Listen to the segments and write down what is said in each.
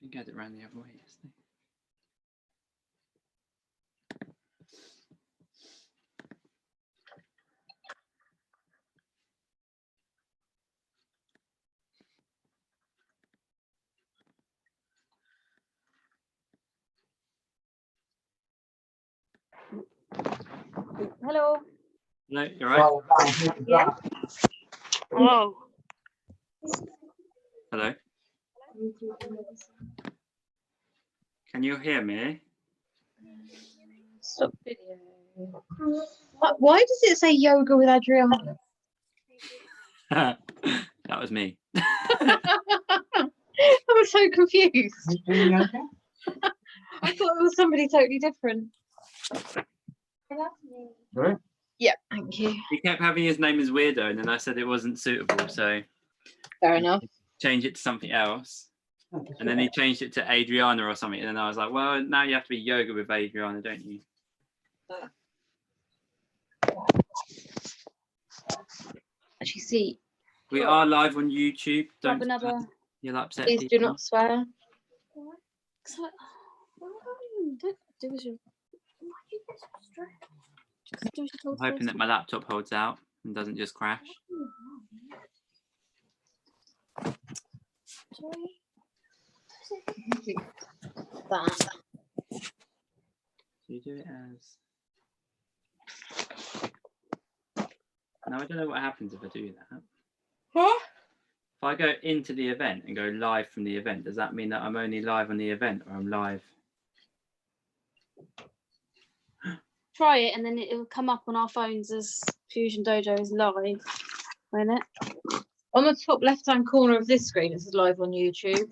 You get it around the other way, yesterday. Hello. No, you're right. Yeah. Oh. Hello. Can you hear me? Stop video. Why does it say yoga with Adriana? That was me. I was so confused. I thought it was somebody totally different. Right. Yeah, thank you. He kept having his name as Weirdo, and then I said it wasn't suitable, so Fair enough. change it to something else. And then he changed it to Adriana or something, and then I was like, well, now you have to be yoga with Adriana, don't you? Actually, see. We are live on YouTube. Grab Don't another. you'll upset Please people. do not swear. I'm hoping that my laptop holds out and doesn't just crash. That. So you do it as. Now I don't know what happens if I do that. Huh? If I go into the event and go live from the event, does that mean that I'm only live on the event, or I'm live? Try it and then it will come up on our phones as Fusion Dojo is live, won't it? On the top left-hand corner of this screen, it says live on YouTube.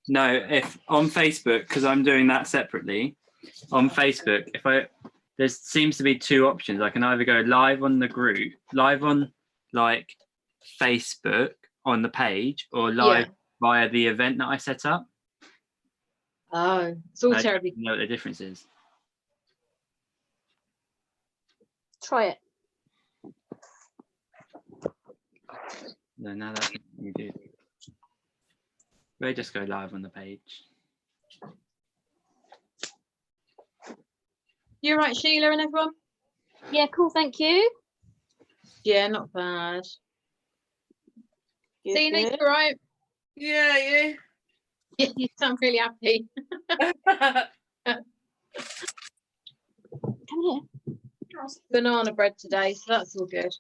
No, if on Facebook, because I'm doing that separately. On Facebook, there seems to be two options. I can either go live on the group, live on like Facebook on the page, or live via the event that I set up. Oh, it's all I terribly. don't know what the difference is. Try it. No, now that's what you do. We just go live on the page. You're right, Sheila and everyone? Yeah, cool, thank you. Yeah, not bad. Good, See you good. next, right? Yeah, you. Yeah, you sound really happy. Come here. Banana bread today, so that's all good.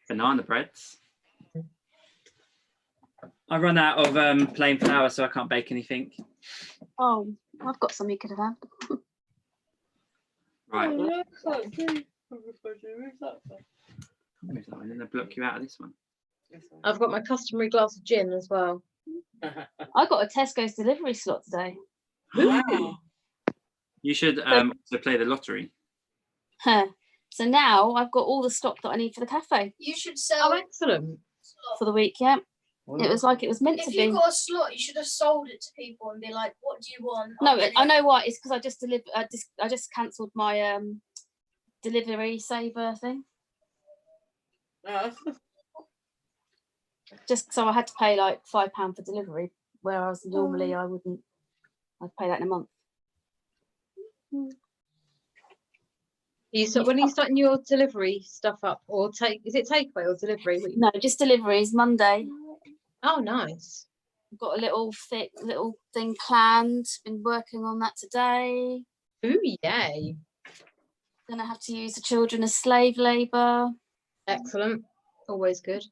Banana breads. I run out of plain flour, so I can't bake anything. Oh, I've got some you could have had. Right. Oh, I'll look, look, do- Where's that from? move that one and then block you out of this one. I've got my customary glass of gin as well. I got a Tesco's delivery slot today. Wow. You should also play the lottery. Huh. So now I've got all the stock that I need for the cafe You should Oh, sell excellent. for the week. Yeah, it was like it was meant if to you be. got a slot, you should have sold it to people and be like, "What do you want?" No, I'll get I it." know why. It's because I just delivered. I just cancelled my delivery saver thing. Oh. Just so I had to pay like £5 for delivery, whereas normally I wouldn't. I'd pay that in a month. When are you starting your delivery stuff up, or is it takeaway or delivery? No, just deliveries Monday. Oh, nice. I've got a little thing planned. Been working on that today. Ooh, yay. Gonna have to use the children as slave labour, Excellent. Always good.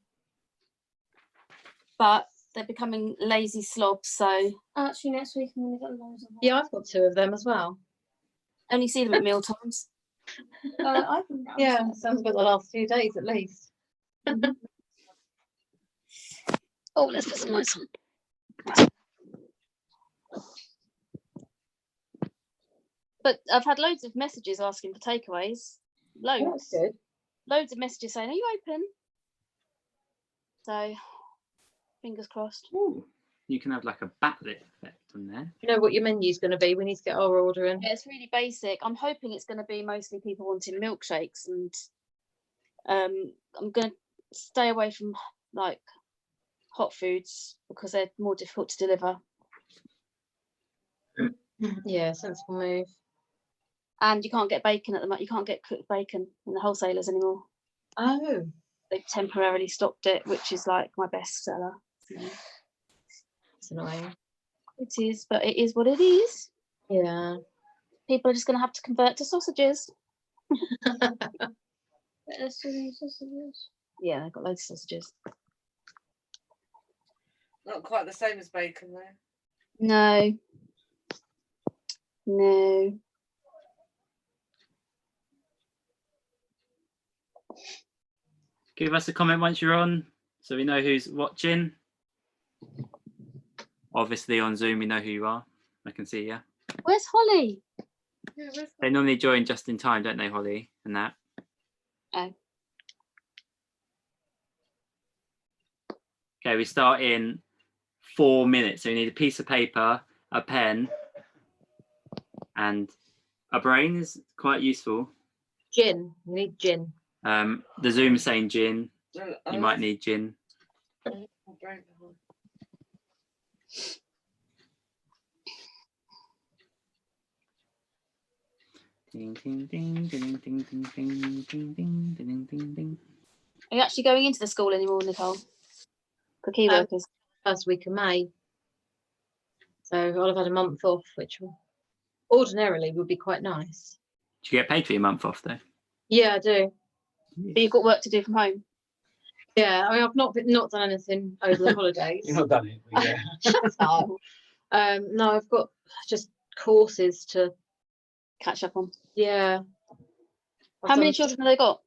but they're becoming lazy slobs, so Actually, next week I'm gonna get loads of. Yeah, I've got 2 of them as well. only see them at meal times. I've been round Yeah, to- sounds about the last few days at least. Oh, let's put some lights on. But I've had loads of messages asking for takeaways. That's Loads. good. Loads of messages saying, "Are you open?" So, fingers crossed. Ooh. you can have like a backlit effect on there. You know what your menu's going to be? We need to get our order in. Yeah, it's really basic. I'm hoping it's going to be mostly people wanting milkshakes, and I'm going to stay away from like hot foods because they're more difficult to deliver. Yeah, sensible move. And you can't get bacon at the moment. You can't get cooked bacon in the wholesalers anymore. Oh, They've temporarily stopped it, which is like my best seller. So it's annoying. it is, but it is what it is. Yeah. People are just going to have to convert to sausages. Yeah, they've got loads of sausages. Not quite the same as bacon though. No. No. Give us a comment once you're on, so we know who's watching. Obviously on Zoom, we know who you are. I can see you. Where's Holly? Yeah, where's They normally join just in time, don't they, Holly? And that. Oh. Okay, we start in 4 minutes. So you need a piece of paper, a pen, and a brain is quite useful. Gin. We need gin. The Zoom is saying gin. the- You might need gin. Oh, my brain behind. Ding, ding, ding, ding, ding, ding, ding, ding, ding, ding, ding, ding. Are you actually going into the school anymore, Nicole? For key Um, workers? First week of May. So I'll have had a month off, which ordinarily would be quite nice. Do you get paid for your month off though? Yeah, I do. But you've got work to do from home. Yeah, I mean, I've not done anything over the holidays. You've not done it, but yeah. Shut up. No, I've got just courses to. Catch up on. Yeah. How many children have they got?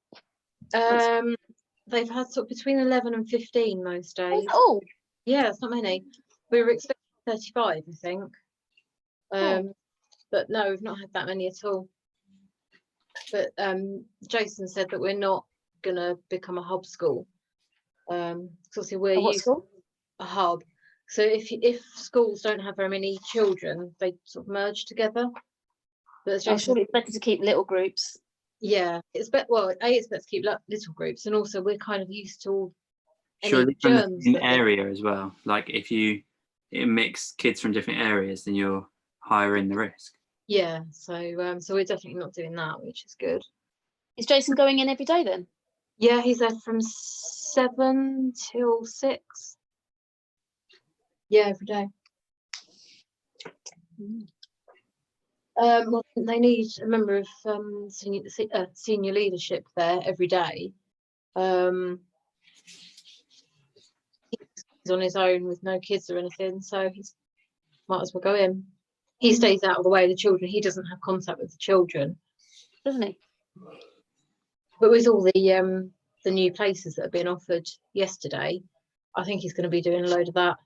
They've had sort of between 11 and 15 most days. Oh, Yeah, it's not many. We were expecting 35, I think. But no, we've not had that many at all. But Jason said that we're not gonna become a hub school. Because obviously we're what used school? a hub. So if schools don't have very many children, they sort of merge together. But as I'm Jason, sure it's better to keep little groups. yeah, it's better. Well, it's better to keep little groups, and also we're kind of used to all any Surely from the germs. same that they- area as well. Like if you mix kids from different areas, then you're higher in the risk. Yeah, so we're definitely not doing that, which is good. Is Jason going in every day then? Yeah, he's there from 7 till 6. Yeah, every day. Well, they need a member of senior leadership there every day. He's on his own with no kids or anything, so he might as well go in. He stays out of the way of the children. He doesn't have contact with the children. Doesn't he? But with all the new places that have been offered yesterday, I think he's going to be doing a load of that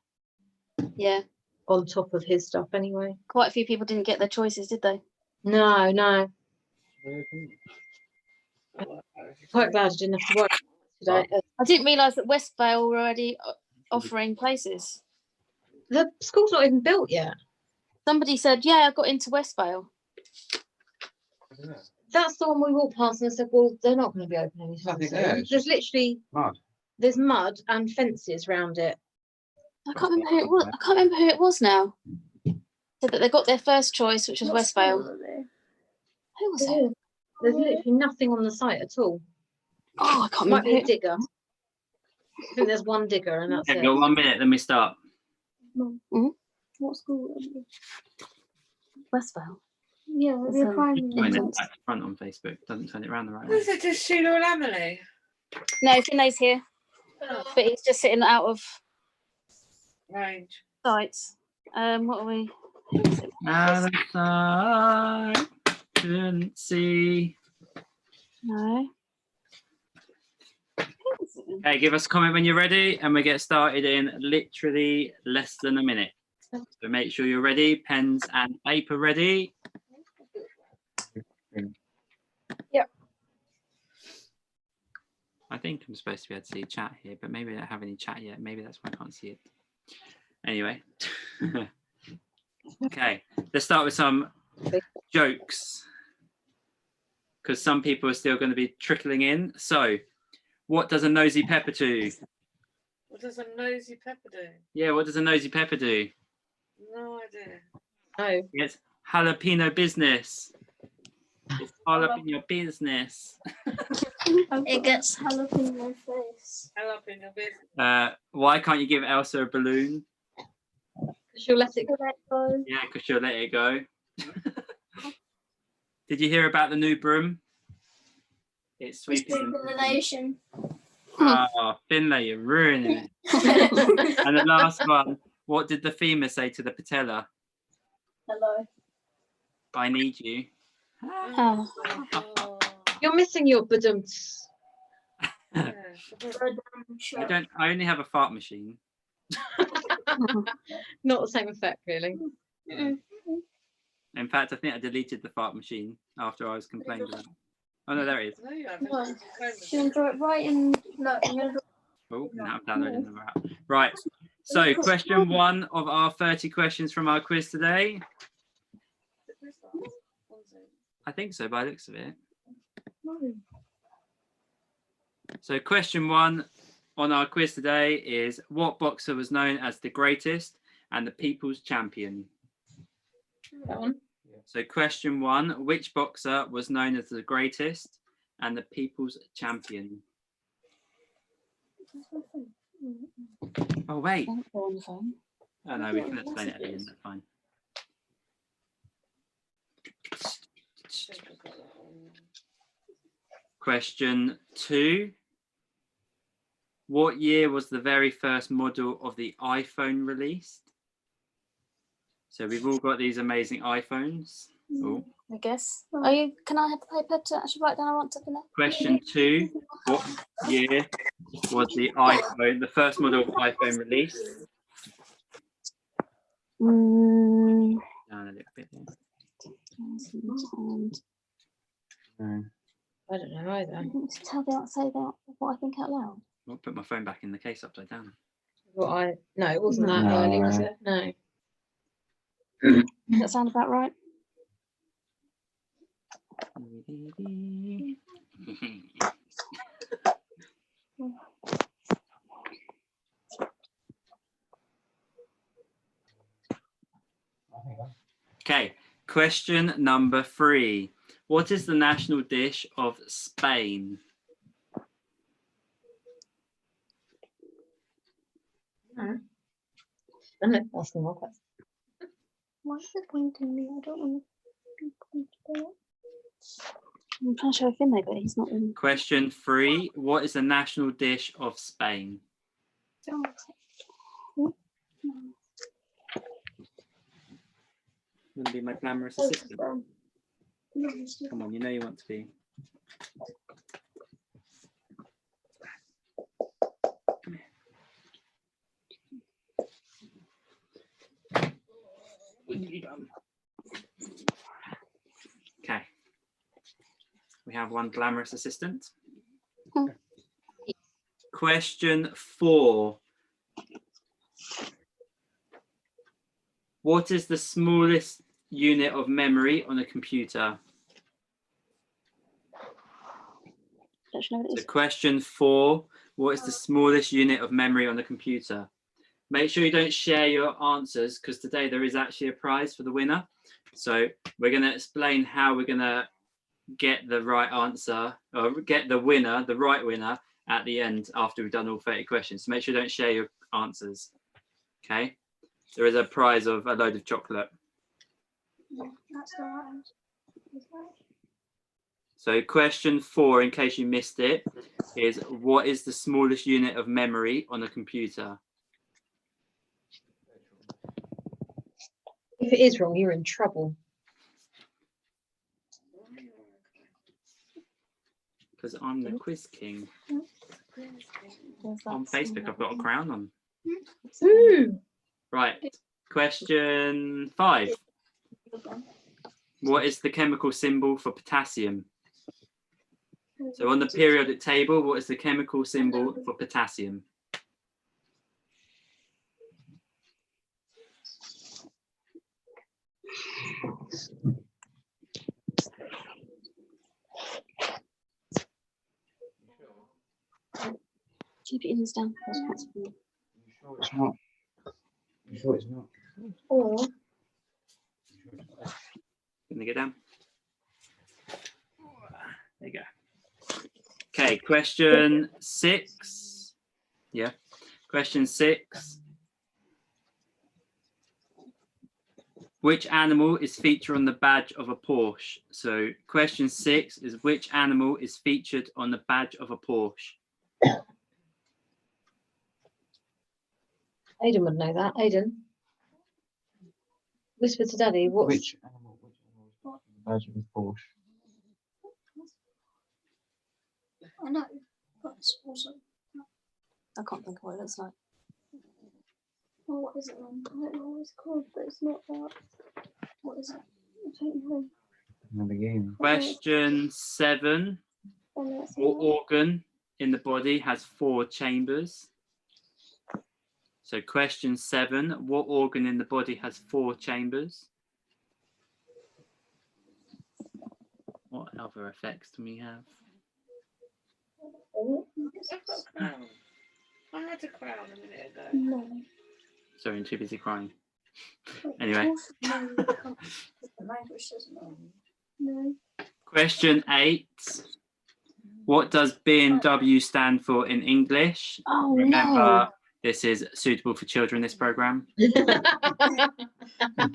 Yeah. on top of his stuff anyway. Quite a few people didn't get their choices, did they? No. Quite glad I didn't have to worry today. I didn't realise that Westvale were already offering places. The school's not even built yet. Somebody said, yeah, I got into Westvale. That's the one we walked past and I said, well, they're not going to be open anytime Nothing soon. there, it's There's literally Mud. there's mud and fences round it. I can't remember who it was. I can't remember who it was now. Said that they got their first choice, which was Westvale. Who was it? There's literally nothing on the site at all. Oh, I can't Might remember. be a Who. digger. I think there's one digger and that's Okay, it. got 1 minute, then we start. What school? Westvale. Yeah, It's, they're primary. Join it Intense. back to front on Facebook. Doesn't turn it around the right way. Was it just Sheila and Emily? No, Finlay's here, but he's just sitting out of Range. sights. What are we? Out of sight, couldn't see. No. Okay, give us a comment when you're ready, and we get started in literally less than a minute. So make sure you're ready, pens and paper ready. Yep. I think I'm supposed to be able to see chat here, but maybe I don't have any chat yet. Maybe that's why I can't see it. Anyway. Okay, let's start with some jokes, because some people are still going to be trickling in. So, what does a nosy pepper do? What does a nosy pepper do? Yeah, what does a nosy pepper do? No idea. No. It's jalapeno business. It's jalapeno business. It gets hell up in my face. Hell up in your business. Why can't you give Elsa a balloon? She'll let it go. Let go. Yeah, because she'll let it go. Did you hear about the new broom? It's Sweeping sweeping. the nation. Oh, Finlay, you're ruining it. And the last one, what did the femur say to the patella? Hello. I need you. Oh, Oh, You're missing your badumts. yeah. I only have a fart machine. Not the same effect, really. In fact, I think I deleted the fart machine after I was complaining about it. Oh no, there it is. No, you haven't. No. It's Do you want to draw it right in? No, I'm going to draw Oh, now I've downloaded the app. Right. So, question 1 of our 30 questions from our quiz today. I think so, by the looks of it. So, question 1 on our quiz today is: what boxer was known as the greatest and the people's champion? That one. So, question 1: which boxer was known as the greatest and the people's champion? Oh wait. don't go on the phone. Oh no, we can explain it at the end. That's fine. Question 2. What year was the very first model of the iPhone released? So we've all got these amazing iPhones. Oh. I guess. Are you? Can I have the paper to actually write down? I want something there. Question 2. What year was the iPhone, the first model of iPhone released? Mm, Down a little bit there. I don't know either. Tell me, say that what I think out loud. I'll put my phone back in the case upside down. No, it wasn't that No. early, was it? No. Does that sound about right? Okay, question number 3. What is the national dish of Spain? I'm not asking more questions. Why is it pointing me? I don't want to be pointed out. I'm trying to show Finlay, but he's not in. Question 3. What is the national dish of Spain? You want to be my glamorous assistant? Come on, you know you want to be. Come here. Okay. We have one glamorous assistant. Question 4. What is the smallest unit of memory on a computer? Don't you know what it So is? question 4. What is the smallest unit of memory on a computer? Make sure you don't share your answers, because today there is actually a prize for the winner. So we're going to explain how we're going to get the right answer, or get the winner, the right winner, at the end after we've done all 30 questions. So make sure you don't share your answers. Okay. There is a prize of a load of chocolate. That's the right answer. So question 4, in case you missed it, is what is the smallest unit of memory on a computer? If it is wrong, you're in trouble. Because I'm the quiz king. There's On that Facebook, I've got a crown on. Right. Question 5. What is the chemical symbol for potassium? So on the periodic table, what is the chemical symbol for potassium? Keep your hands down. You sure it's not? You sure it's not? Or Gonna get down. There you go. Okay, question 6. Yeah. Question 6. Which animal is featured on the badge of a Porsche? So question 6 is which animal is featured on the badge of a Porsche? Aidan would know that. Aidan, whisper to Daddy. What's Which animal is the badge of a Porsche? I know, but it's also. I can't think of what it looks like. Well, what is it then? I don't know what it's called, but it's not that. What is it? I don't know. Lamborghini. Question 7. Oh, no, it's What not. organ in the body has 4 chambers? So question 7. What organ in the body has 4 chambers? What other effects do we have? I've got a crown. I had a crown a minute ago. No. Sorry, I'm too busy crying. Wait, Anyway. Porsche? No, I can't- the language doesn't know. No. Question 8. What does B&W stand for in English? Oh Remember, this is suitable for children, this program.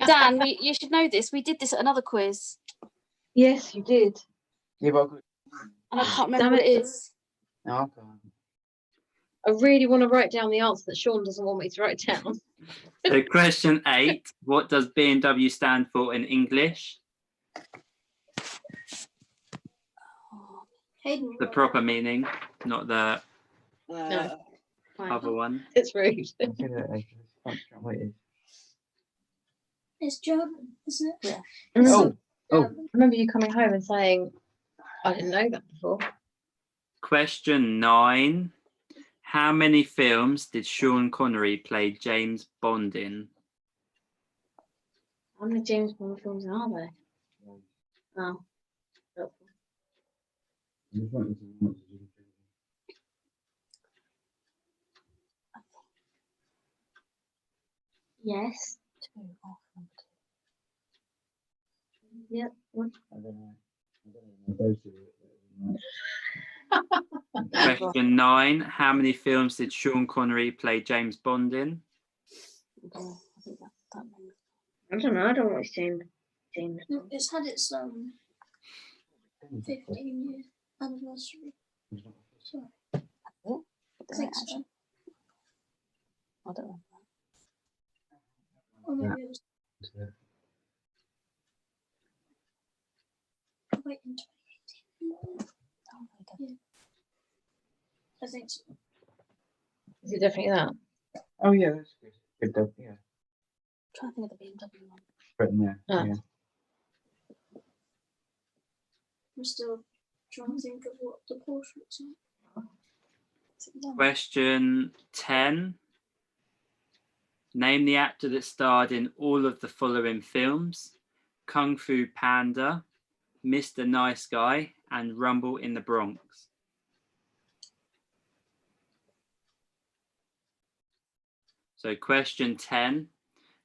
Dan, you should know this. We did this at another quiz, Yes, you did. Yeah, but I could. and I can't Damn remember what it. it is. No, I can't. I really want to write down the answer that Sean doesn't want me to write down. So question 8. What does B&W stand for in English? Hayden. The proper meaning, not the Uh, Fine. other one. It's rude. I feel like I can't try what it is. It's German, isn't it? Yeah. I remember, Oh, oh. I remember you coming home and saying, I didn't know that before. Question 9. How many films did Sean Connery play James Bond in? How many James Bond films are there? Oh. I just wanted to know what to do. Yes. Yep. What? I don't know. I don't know. Those two. Question 9. How many films did Sean Connery play James Bond in? Okay, I think that one. I don't know. I don't watch James. James. No, it's had its 15-year anniversary. Sorry. I think so. I don't know. Or maybe it was wait in 2018. I think so. Is it definitely that? Oh yeah, that's good. Good dog, yeah. Trying to think of the BMW one. Right in there. Ah. Yeah. I'm still trying to think of what the Porsche looks like. Is it one? Question 10. Name the actor that starred in all of the following films: Kung Fu Panda, Mr. Nice Guy, and Rumble in the Bronx. So question 10.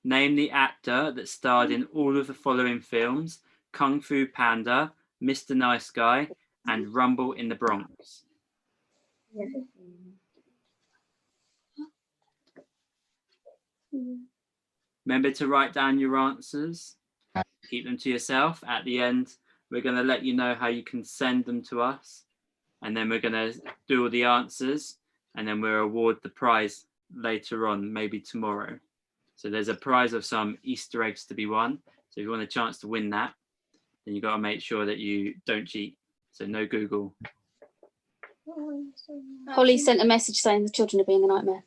Name the actor that starred in all of the following films: Kung Fu Panda, Mr. Nice Guy, and Rumble in the Bronx. Remember to write down your answers. Keep them to yourself. At the end, we're going to let you know how you can send them to us. And then we're going to do all the answers. And then we'll award the prize later on, maybe tomorrow. So there's a prize of some Easter eggs to be won. So if you want a chance to win that, then you've got to make sure that you don't cheat. So no Google. Holly sent a message saying the children are being a nightmare.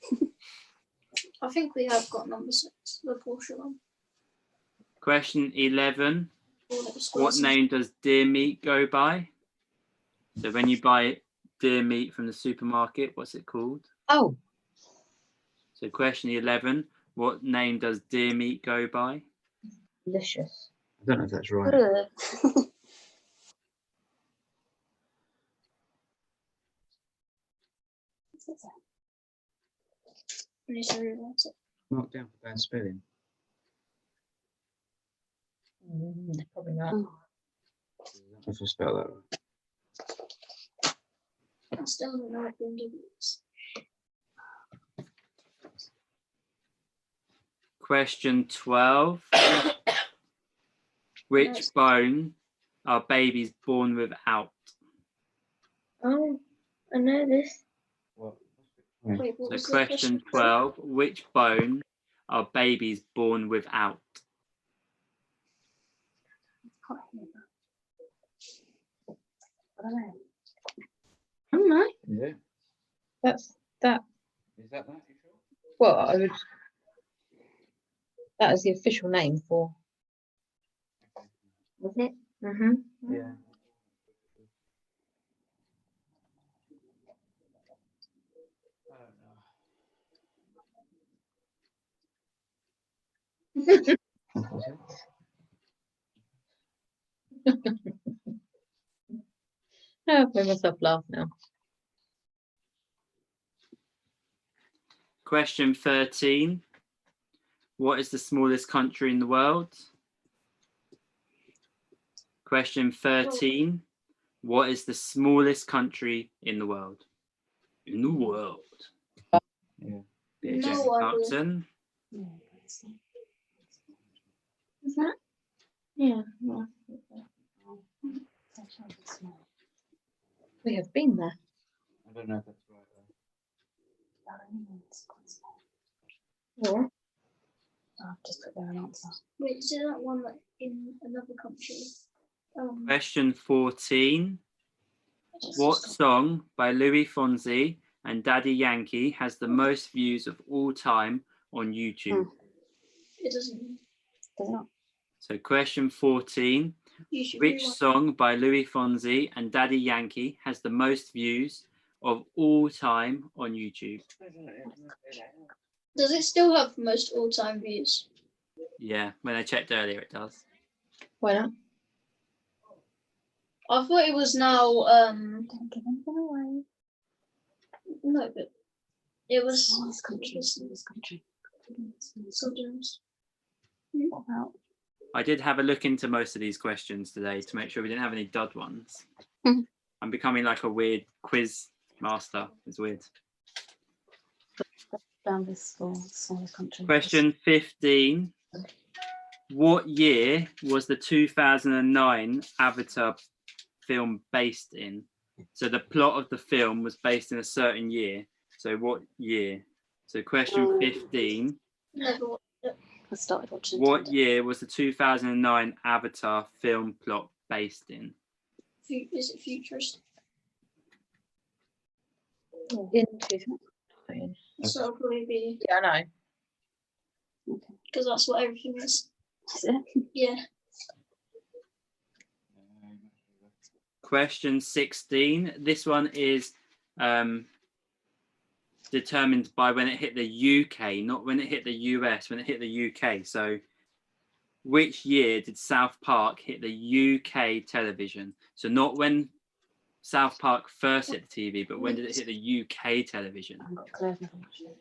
I think we have got number 6, the Porsche one. Question 11. Or that was What Scorsese. name does deer meat go by? So when you buy deer meat from the supermarket, what's it called? Oh, So question 11. What name does deer meat go by? delicious. I don't know if that's right. Ugh. I need to rewrite it. Mark down for bad spelling. Probably not. If I spell that right. I still don't know what being given is. Question 12. Which bone are babies born without? Oh, I know this. What? Wait, what So was the question question? 12. Which bone are babies born without? Can't hear that. I don't know. I don't know. Yeah. That's that. Is that you sure? Well, I would. That is the official name for. Was it? Mm-hmm. Yeah. I've made myself laugh now. Question 13. What is the smallest country in the world? Question 13. What is the smallest country in the world? In the world. Yeah. Bit of No Jess idea. Clarkson. Is that? Yeah. Well, We have been there. I don't know if that's right Or I've just put there an answer. Wait, is it that one that in another country? Question 14. What song by Louis Fonsi and Daddy Yankee has the most views of all time on YouTube? It doesn't. Does it not? So question 14. You should Which rewind. song by Louis Fonsi and Daddy Yankee has the most views of all time on YouTube? Does it still have most all-time views? Yeah, when I checked earlier, it does. why not? I thought it was now. Don't give anything away. No, but it was. Smallest country. Smallest country. Sometimes. What about? I did have a look into most of these questions today to make sure we didn't have any dud ones. Mhm. I'm becoming like a weird quiz master. It's weird. Down this for smallest country. Question 15. What year was the 2009 Avatar film based in? So the plot of the film was based in a certain year. So what year? So question 15. Never. I started watching. What year was the 2009 Avatar film plot based in? Is it futurist? In 2009. So it'll probably be Yeah, I know. because that's what everything is. Is it? Yeah. Question 16. This one is determined by when it hit the UK, not when it hit the US, when it hit the UK. So which year did South Park hit the UK television? So not when South Park first hit the TV, but when did it hit the UK television? I haven't got a clue.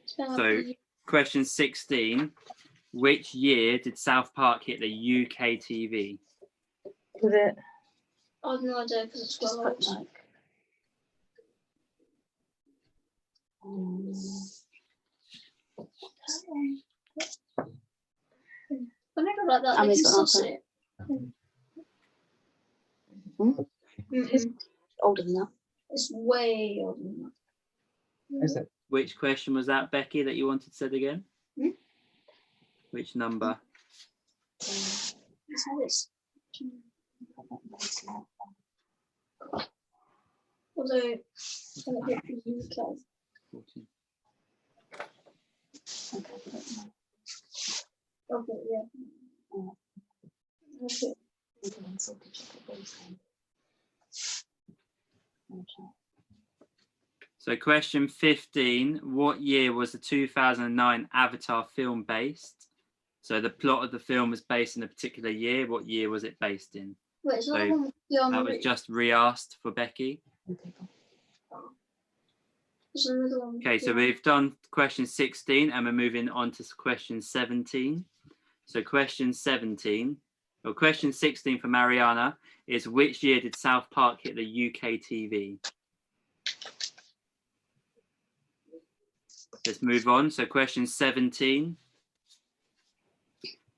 It's been So question 16. Which year did South Park hit the UK TV? Was it? I have no idea because it's Just well put old. like. I never like that. I They mean, can it's still got see it. Mm-mm. Older than that. It's way older than that. Is it? Which question was that, Becky, that you wanted said again? Hmm? Which number? It's how it's. Although, when it hit the UK. 14. Okay, yeah. Okay. So question 15, what year was the 2009 Avatar film based? So the plot of the film was based in a particular year. What year was it based in? Wait, is that So the one with Keanu That was Reeves? just re-asked for Becky. There's another one. Okay, so we've done question 16 and we're moving on to question 17. So question 17, or question 16 for Mariana is, which year did South Park hit the UK TV? Let's move on. So question 17,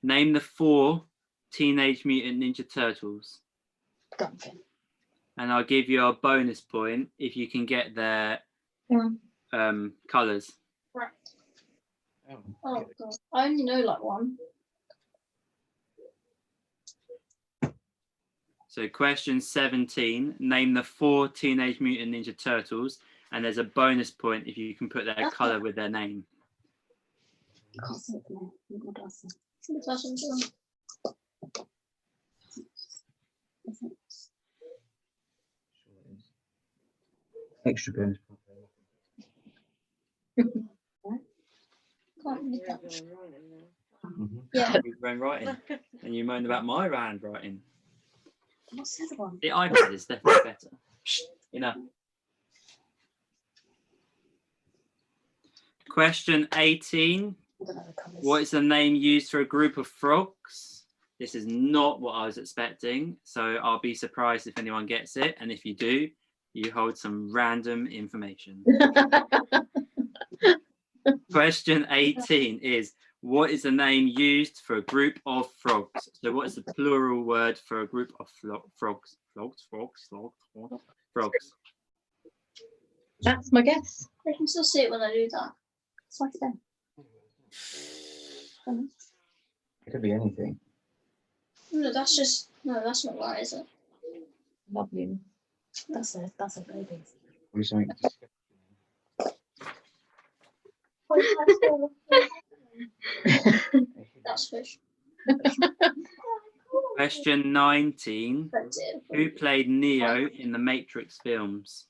name the 4 Teenage Mutant Ninja Turtles. Duncan. And I'll give you a bonus point if you can get their colours. Oh, Oh god, I only know like one. So question 17, name the 4 Teenage Mutant Ninja Turtles, and there's a bonus point if you can put their That's colour not- with their name. I can't see it from there. I've got my glasses. That's one. Is it? sure it is. Extra bonus. Can't read Yeah, that. I'm writing now. Mhm. Yeah. You've been writing, and you moaned about my handwriting. What's the other one? The iPad is definitely better. You know. Question 18. I don't know the colours. What is the name used for a group of frogs? This is not what I was expecting, so I'll be surprised if anyone gets it. And if you do, you hold some random information. Question 18 is, what is the name used for a group of frogs? So what is the plural word for a group of frogs? Frogs. That's my guess. They can still see it when I do that. It's like them. It could be anything. No, that's not right, is it? Lovely. That's a baby. Or something. That's fish. Question 19. That's it. Who played Neo in the Matrix films?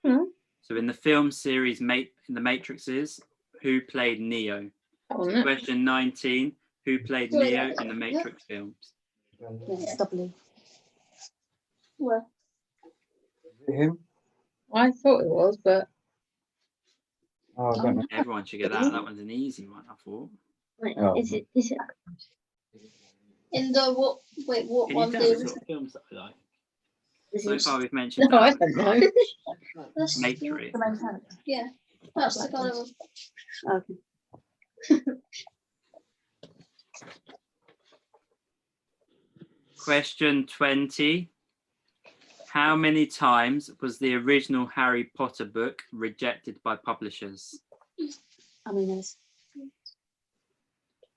Hmm? So in the film series in the Matrixes, who played Neo? That wasn't it? Question 19. Who played Neo in the Matrix films? Yeah, it's doubly. Where? Him? I thought it was, but Oh, I don't know. Everyone should get that. That one's an easy one, I thought. Wait, Oh. is it? Is it? In the what? Wait, what Can one? you tell the The, sort of films that I like? Is So it? far we've mentioned no, I that. don't know. that's, Matrix. The main character. yeah, that's the kind of. Okay. Question 20. How many times was the original Harry Potter book rejected by publishers? I mean, there's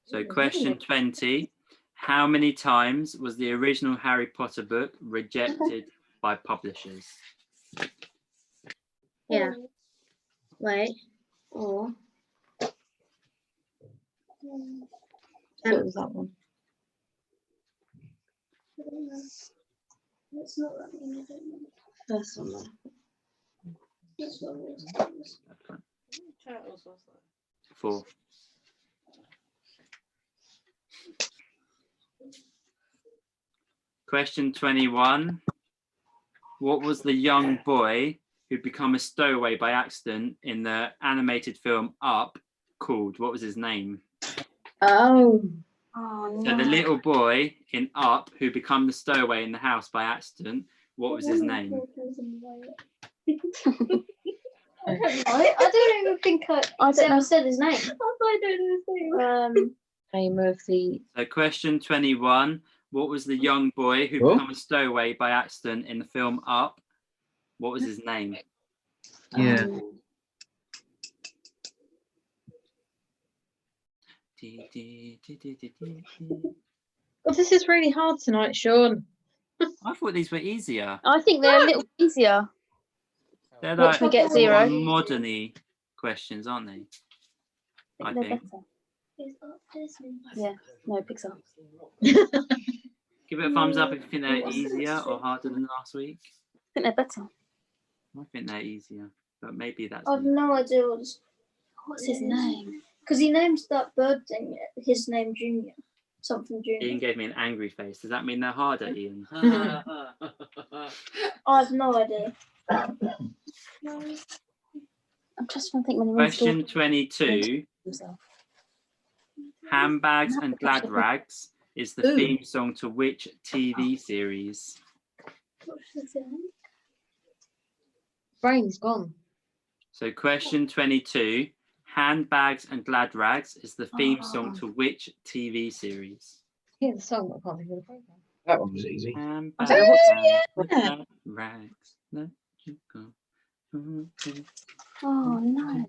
So question 20. How many times was the original Harry Potter book rejected by publishers? Yeah. Wait. Or I thought it was that one. It's not that one. I don't know. First one there. This one is. Turtles was that? 4. Question 21. What was the young boy who'd become a stowaway by accident in the animated film Up called? What was his name? Oh, oh So the little boy in Up who became the stowaway in the house by accident, what was his name? I don't know. I don't even think I I don't know. ever said his name. I don't know. name of the So question 21. What was the young boy who Oh. became a stowaway by accident in the film Up? What was his name? Yeah. Oh, this is really hard tonight, Sean. I thought these were easier. I think they're a little easier. They're Watch like me get zero. more modern-y questions, aren't they? I They're think. better. He's up Disney. Yeah, no, Pixar. Give it a thumbs up if you think they're easier or harder than last week. I think they're better. I think they're easier, but maybe that's I've me. no idea What's his name? because he names that bird thing his name Junior, something Ian Junior. gave me an angry face. Does that mean they're harder, Ian? I have no idea. I'm just trying to think when the Question 22. himself. Handbags and Glad Rags is the Ooh. theme song to which TV series? Brain's gone. So question 22. Handbags and Glad Rags is the theme song to which TV series? Hear the song, but I can't think of the program. That one was easy. Handbags and Glad Rags. Let you go. Oh no.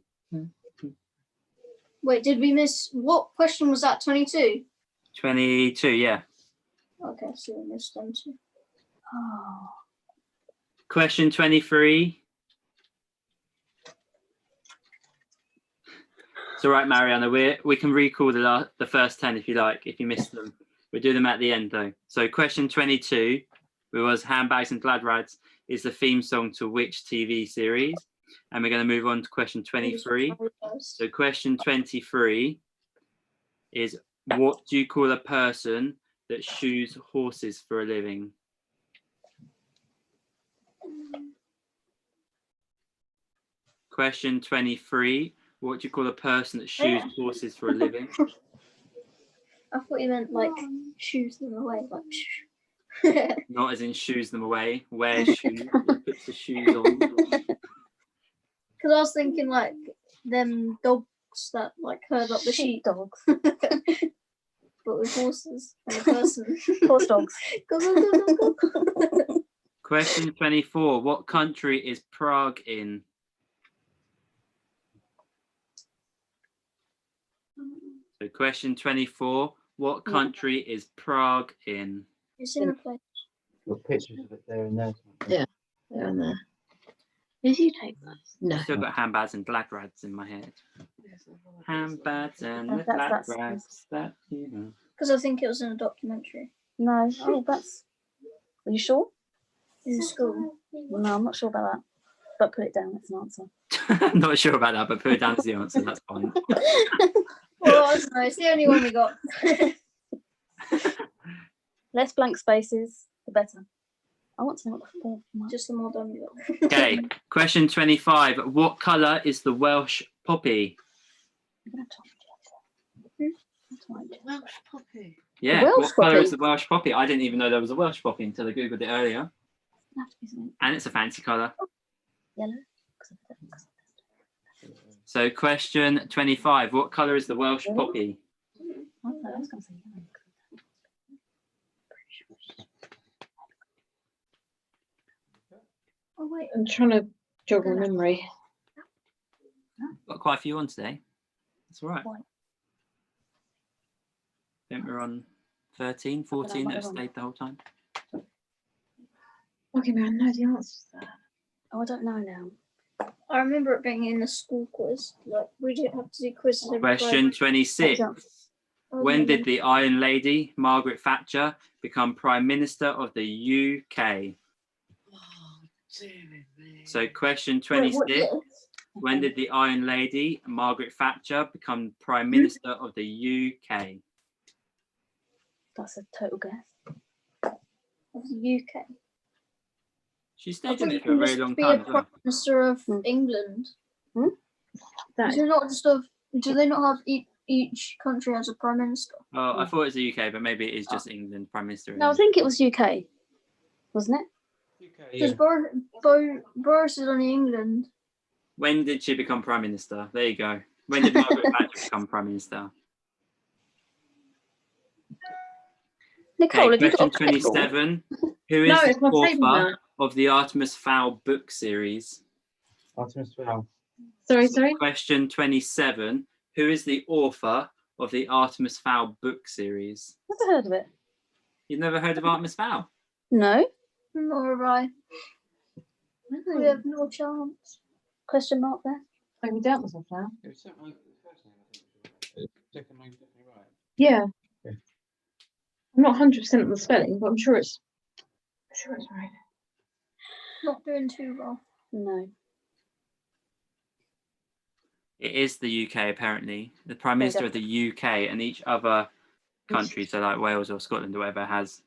Wait, did we miss what question was that? 22? 22, yeah. Okay, so we missed them too. Oh. Question 23. It's all right, Mariana. We can recall the first 10 if you like, if you missed them. We'll do them at the end though. So question 22, it was Handbags and Glad Rags is the theme song to which TV series? And we're going to move on to question 23. So question 23 is, what do you call a person that shoes horses for a living? Question 23, what do you call a person that shoes horses for a living? I thought you meant like shoes them away, like Not as in shoes them away, wears shoes, puts the shoes on. because I was thinking like them dogs that like herd up the sheep, dogs. but with horses and a person. Horse dogs. Go, go, go, go, go. Question 24, what country is Prague in? So question 24, what country is Prague in? It's in a place. Got pictures of it there and there. Yeah. They're in there. Did you take those? No. I've still got handbags and glad rags in my head. Handbags and That's- glad that's- rags that you know. Because I think it was in a documentary No. Oh, that's. Are you sure? in school. No, I'm not sure about that. But put it down. It's an answer. I'm not sure about that, but put it down as the answer. That's fine. Well, I don't know. It's the only one we got. Less blank spaces, the better. I want to know what the fourth one. Just the more done we got. Okay, question 25. What colour is the Welsh poppy? You're gonna have to- That's right. Welsh poppy. Yeah, Welsh what colour poppy? is the Welsh poppy? I didn't even know there was a Welsh poppy until I googled it earlier. It'll have to be something And it's a fancy colour. yellow. So question 25. What colour is the Welsh poppy? I don't know, I was gonna say yellow. Oh wait. I'm trying to jog my memory. Got quite a few on today. That's all right. White. I think we're on 13, 14 that have whatever. stayed the whole time. Okay, man, I know the answer to that. Oh, I don't know now. I remember it being in the school quiz. Like we didn't have to do quizzes every Question 26. Friday. When did the Iron Lady, Margaret Thatcher, become Prime Minister of the UK? Oh, dearie me. So question Wait, what 26. year? When did the Iron Lady, Margaret Thatcher, become Prime Minister of the UK? That's a total guess. Of the UK. She I stayed in thought it you for a can very just long be time a as well. Prime Minister of Hmm. England. That Is it not just of? Do they not have each country has a prime minister? Oh, I thought it was the UK, but maybe it is just England Prime Minister. No, I think it was UK, wasn't it? Because Boris is only England. When did she become Prime Minister? There you go. When did Margaret Thatcher become Prime Minister? Nicole, Okay, have you got question a pencil? 27. Who is No, the it's my table author now. of the Artemis Fowl book series? Artemis Fowl. Sorry. Question 27. Who is the author of the Artemis Fowl book series? Never heard of it. You've never heard of Artemis Fowl? No. Nor have I. We have no chance. Question mark there. I doubt myself now. It was certainly the first name, I think. Second name's definitely right. Yeah. Yeah. I'm not 100% on the spelling, but I'm sure it's right. Not doing too well. No. It is the UK, apparently. The Prime Minister of the UK and each other country, so like Wales or Scotland or whatever, has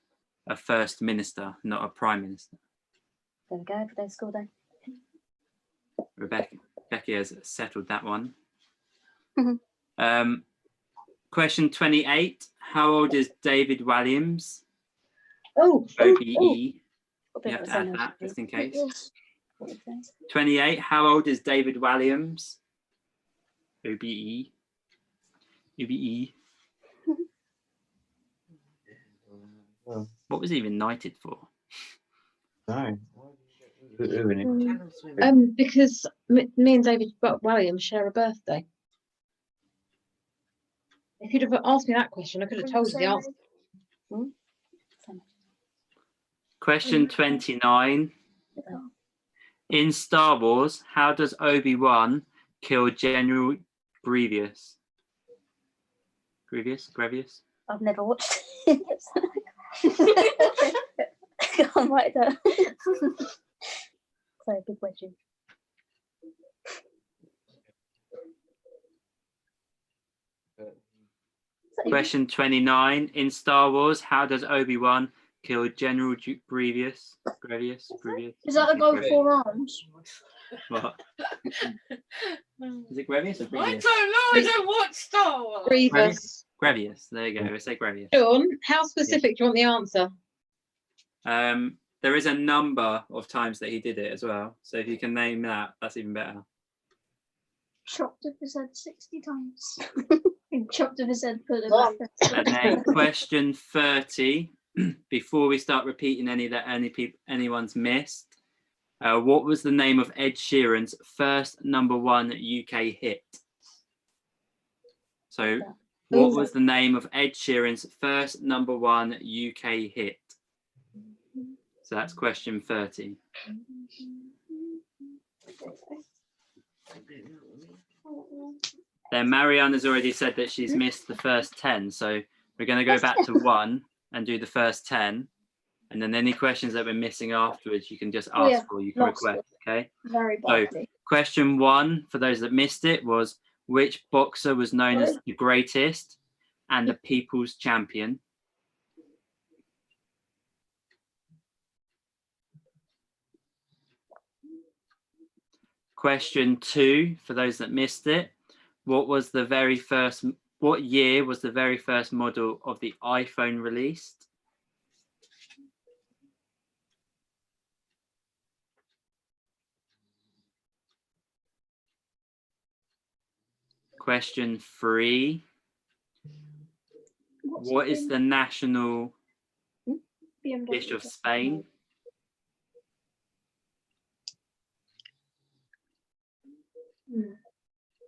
a First Minister, not a Prime Minister. There we go. Every day school day. Rebecca. Becky has settled that one. Mhm. Question 28. How old is David Walliams? Oh, OBE. Got You a have bit to of add a that just in case. Yes. 28. How old is David Walliams? OBE. OBE. Well, What was he even knighted for? no. Why did you get in it? Channel swim. because me and David Williams share a birthday. If you'd have asked me that question, I could have told you the answer. Question 29. In Star Wars, how does Obi-Wan kill General Grievous? Grievous? I've never watched it. I can't write that. Sorry, good question. Question 29. In Star Wars, how does Obi-Wan kill General Grievous? Grievous? Is that the guy with 4 arms? What? Is it Grievous or I Grievous? don't know. I don't watch Star Wars. Grievous. Grievous. There you go. Let's say Grievous. Sean, how specific do you want the answer? There is a number of times that he did it as well. So if you can name that, that's even better. Chopped off his head 60 times. Chopped off his head, put it Wow. back. And then question 30. Before we start repeating any that anyone's missed, what was the name of Ed Sheeran's first #1 UK hit? So, what was the name of Ed Sheeran's first #1 UK hit? So that's question 30. Then Marianne has already said that she's missed the first 10, so we're going to go back to 1 and do the first 10, and then any questions that we're missing afterwards, you can just ask yeah, for, you can lost request, okay? Very So, badly. question 1, for those that missed it, was which boxer was known as the greatest and the people's champion? Question 2, for those that missed it, what year was the very first model of the iPhone released? Question 3, what is the national dish of Spain?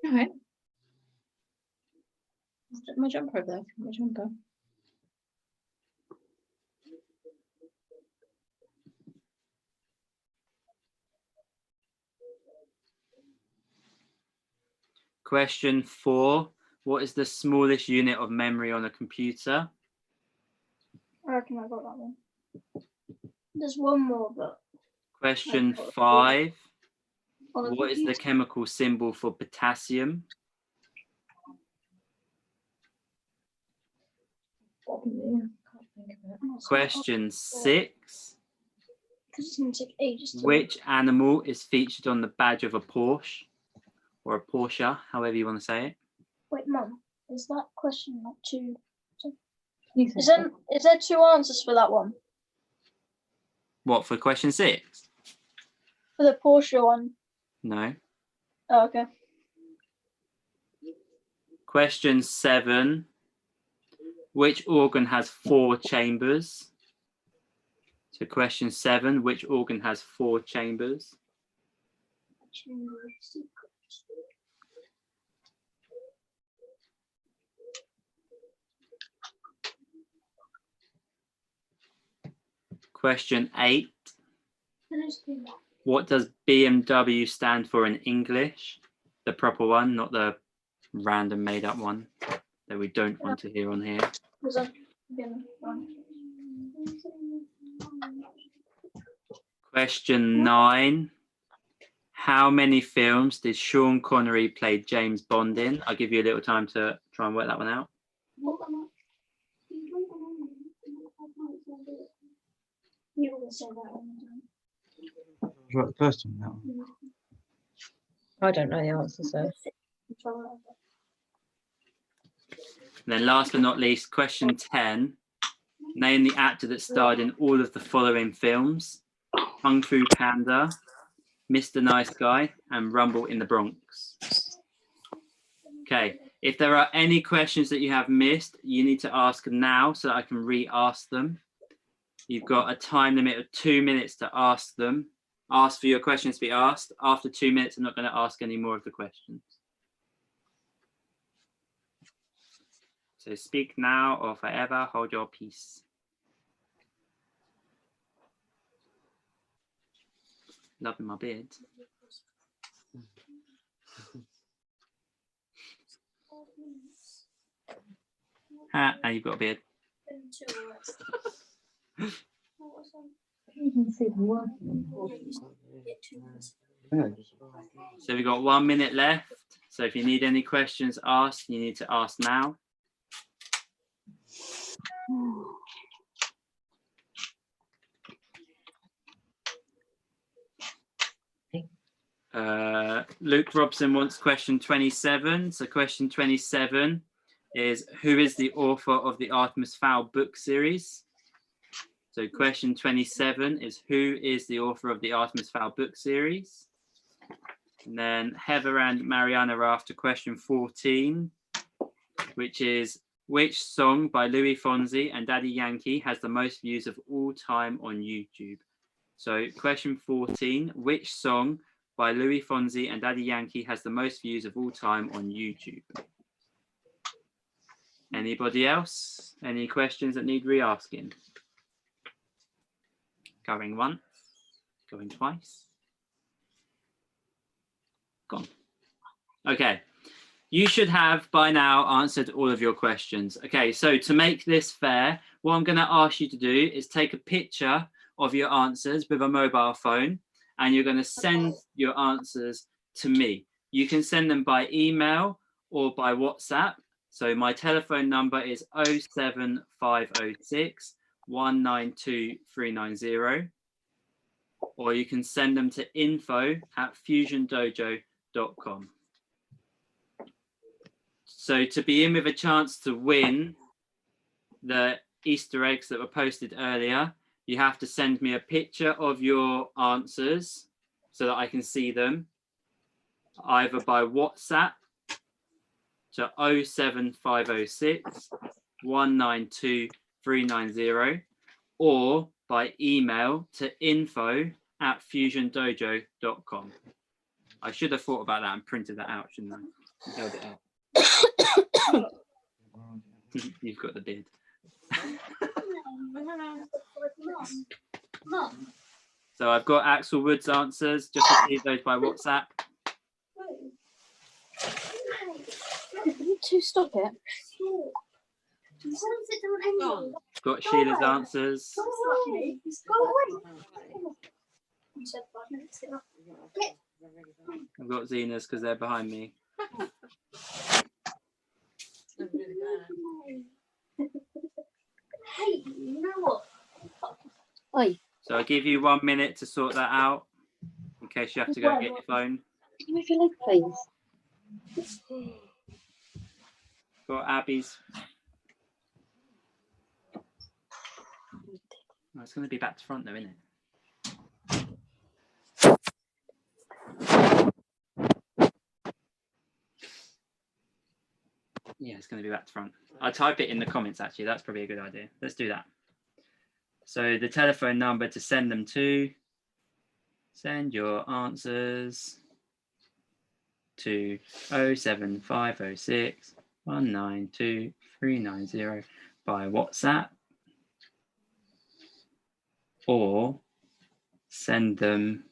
All right. My jumper over there. My jumper. Question 4, what is the smallest unit of memory on a computer? I reckon I got that one. There's one more, but Question 5, on a what is the computer- chemical symbol for potassium? Question 6, Because it's going to take ages to which animal is featured on the badge of a Porsche or a Porsche, however you want to say it? Wait, Mum, is that question not two? You Is said there 2 answers for that one? What, for question 6? For the Porsche one? No. Oh, okay. Question 7, which organ has 4 chambers? So question 7, which organ has 4 chambers? Question 8, what does BMW stand for in English? The proper one, not the random made up one that we don't want to hear on here. Was that again? Question 9, how many films did Sean Connery play James Bond in? I'll give you a little time to try and work that one out. You always say that all the time. Right, the first one, that one. I don't know the answer, so. And then last but not least, question 10. Name the actor that starred in all of the following films: Kung Fu Panda, Mr. Nice Guy, and Rumble in the Bronx. Okay, if there are any questions that you have missed, you need to ask now so that I can re-ask them. You've got a time limit of 2 minutes to ask them. Ask for your questions to be asked. After 2 minutes, I'm not going to ask any more of the questions. So speak now or forever hold your peace. Loving my beard. You've got a beard. You can see them working. Yeah, So we've got 1 minute left. So if you need any questions asked, you need to ask now. Luke Robson wants question 27. So question 27 is, who is the author of the Artemis Fowl book series? So question 27 is, who is the author of the Artemis Fowl book series? And then Heather and Mariana are after question 14, which is, which song by Louis Fonsi and Daddy Yankee has the most views of all time on YouTube? So question 14, which song by Louis Fonsi and Daddy Yankee has the most views of all time on YouTube? Anybody else? Any questions that need re-asking? Going once, going twice. Gone. Okay, you should have by now answered all of your questions. Okay, so to make this fair, what I'm going to ask you to do is take a picture of your answers with a mobile phone, and you're going to send your answers to me. You can send them by email or by WhatsApp. So my telephone number is 07506 192 390. Or you can send them to info@fusiondojo.com. So to be in with a chance to win the Easter eggs that were posted earlier, you have to send me a picture of your answers so that I can see them, either by WhatsApp to 07506 192 390, or by email to info@fusiondojo.com. I should have thought about that and printed that out, shouldn't I? Held it out. You've got the beard. So I've got Axel Wood's answers. Just receive those by WhatsApp. You two stop it. Got Sheila's answers. I've got Zena's because they're behind me. Hey, you know what? Oi, So I'll give you 1 minute to sort that out in case you have to go and get your phone. can you move your leg, please? Got Abby's. Oh, it's going to be back to front though, isn't it? Yeah, it's going to be back to front. I'll type it in the comments, actually. That's probably a good idea. Let's do that. So the telephone number to send them to, send your answers to 07506 192 390 by WhatsApp, or send them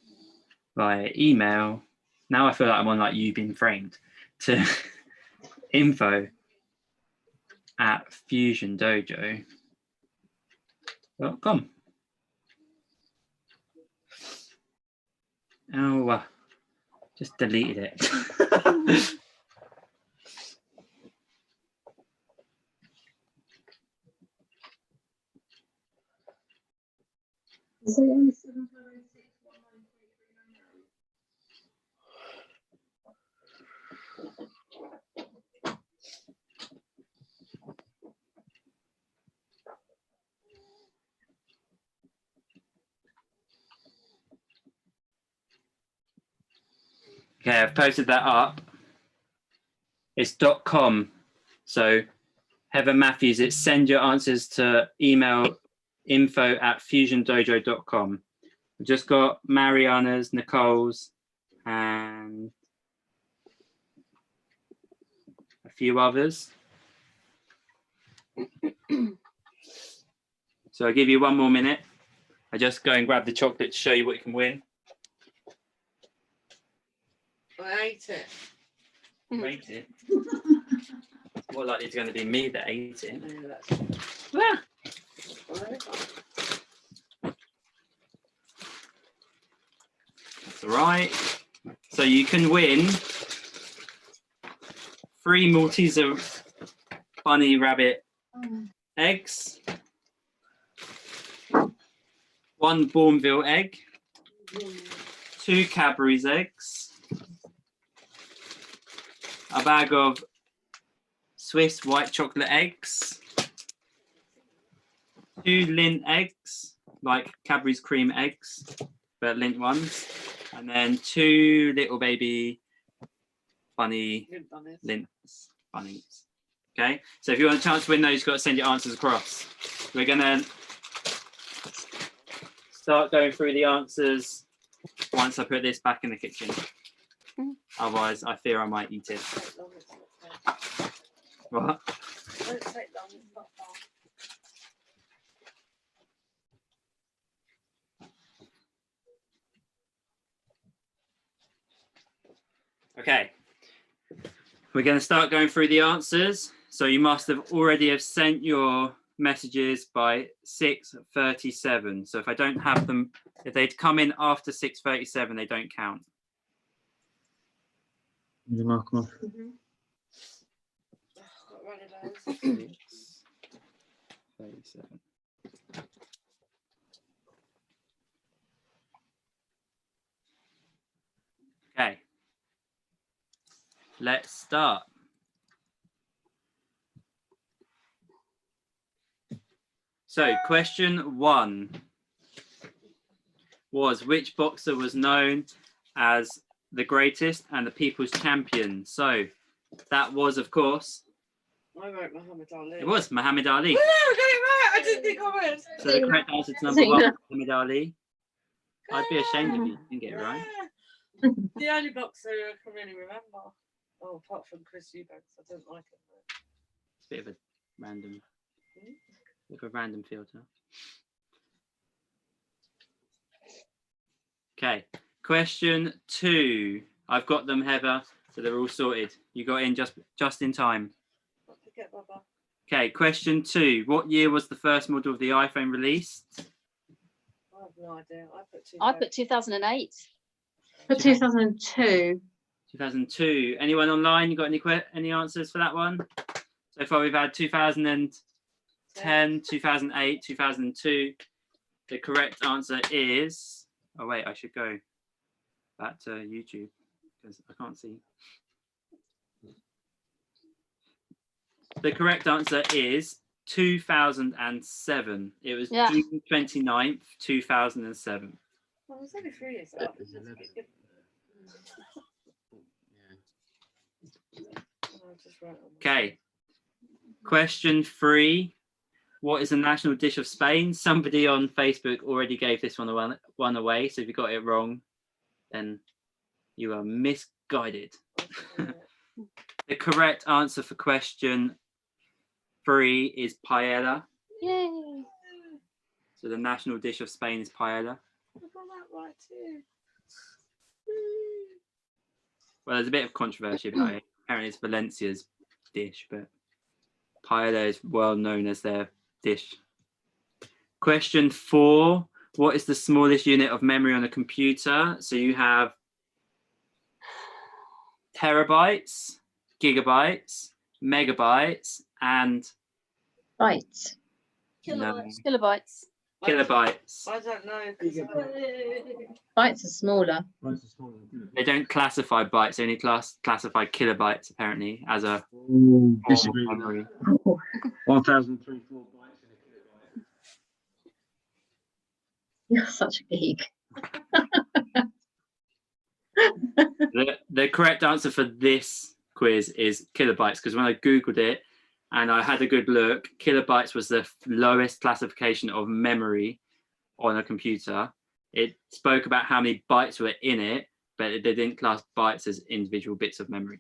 via email. Now I feel like I'm on like You've Been Framed, to info@fusiondojo.com. Oh, just deleted it. Okay, I've posted that up. It's .com. So Heather Matthews, it's send your answers to email info@fusiondojo.com. We've just got Mariana's, Nicole's, and a few others. So I'll give you 1 more minute. I just go and grab the chocolate to show you what you can win. I ate it. Ate it. More likely it's going to be me that ate it. Yeah, that's Ah. That's all right. So you can win 3 Malteser bunny rabbit eggs, 1 Bourneville egg, 2 Cadbury's eggs, a bag of Swiss white chocolate eggs, 2 Lindt eggs, like Cadbury's cream eggs, but Lindt ones, and then 2 little baby bunny Lindts bunnies. Okay, so if you want a chance to win those, you've got to send your answers across. We're gonna start going through the answers once I put this back in the kitchen. Otherwise, I fear I might eat it. What? Won't take long, it's not far. Okay, we're going to start going through the answers. So you must have already have sent your messages by 6:37. So if I don't have them, if they'd come in after 6:37, they don't count. You mark them off. Got one of those. 6:37. Okay, let's start. So question 1 was, which boxer was known as the greatest and the people's champion? So that was, of course, I wrote Muhammad Ali. it was Muhammad Ali. Oh, no, I got it right. I didn't think I would. So the correct answer to number 1 was Muhammad Ali. I'd be ashamed if you didn't get it right. The only boxer I can really remember. Oh, apart from Chris Eubanks, I don't like him. It's a bit of a random, filter. Okay, question 2. I've got them, Heather, so they're all sorted. You got in just in time. Don't forget, Baba. Okay, question 2. What year was the first model of the iPhone released? I have no idea. I put 2008. For 2002. 2002. Anyone online? You got any answers for that one? So far we've had 2010, 2008, 2002. The correct answer is, oh wait, I should go back to YouTube because I can't see. The correct answer is 2007. It was June 29th, 2007. Well, it's only 3 years old. Okay. Question 3. What is the national dish of Spain? Somebody on Facebook already gave this one away. So if you got it wrong, then you are misguided. The correct answer for question 3 is paella. Yay! So the national dish of Spain is paella. I got that right too. Well, there's a bit of controversy about it. Apparently it's Valencia's dish, but paella is well known as their dish. Question 4. What is the smallest unit of memory on a computer? So you have terabytes, gigabytes, megabytes, and Bytes. Kilobytes. kilobytes. I don't know. Bytes are smaller. They don't classify bytes, they only classify kilobytes apparently as a Disagree. memory. 1,034 bytes in a kilobyte. You're such a geek. the correct answer for this quiz is kilobytes, because when I Googled it and I had a good look, kilobytes was the lowest classification of memory on a computer. It spoke about how many bytes were in it, but they didn't class bytes as individual bits of memory.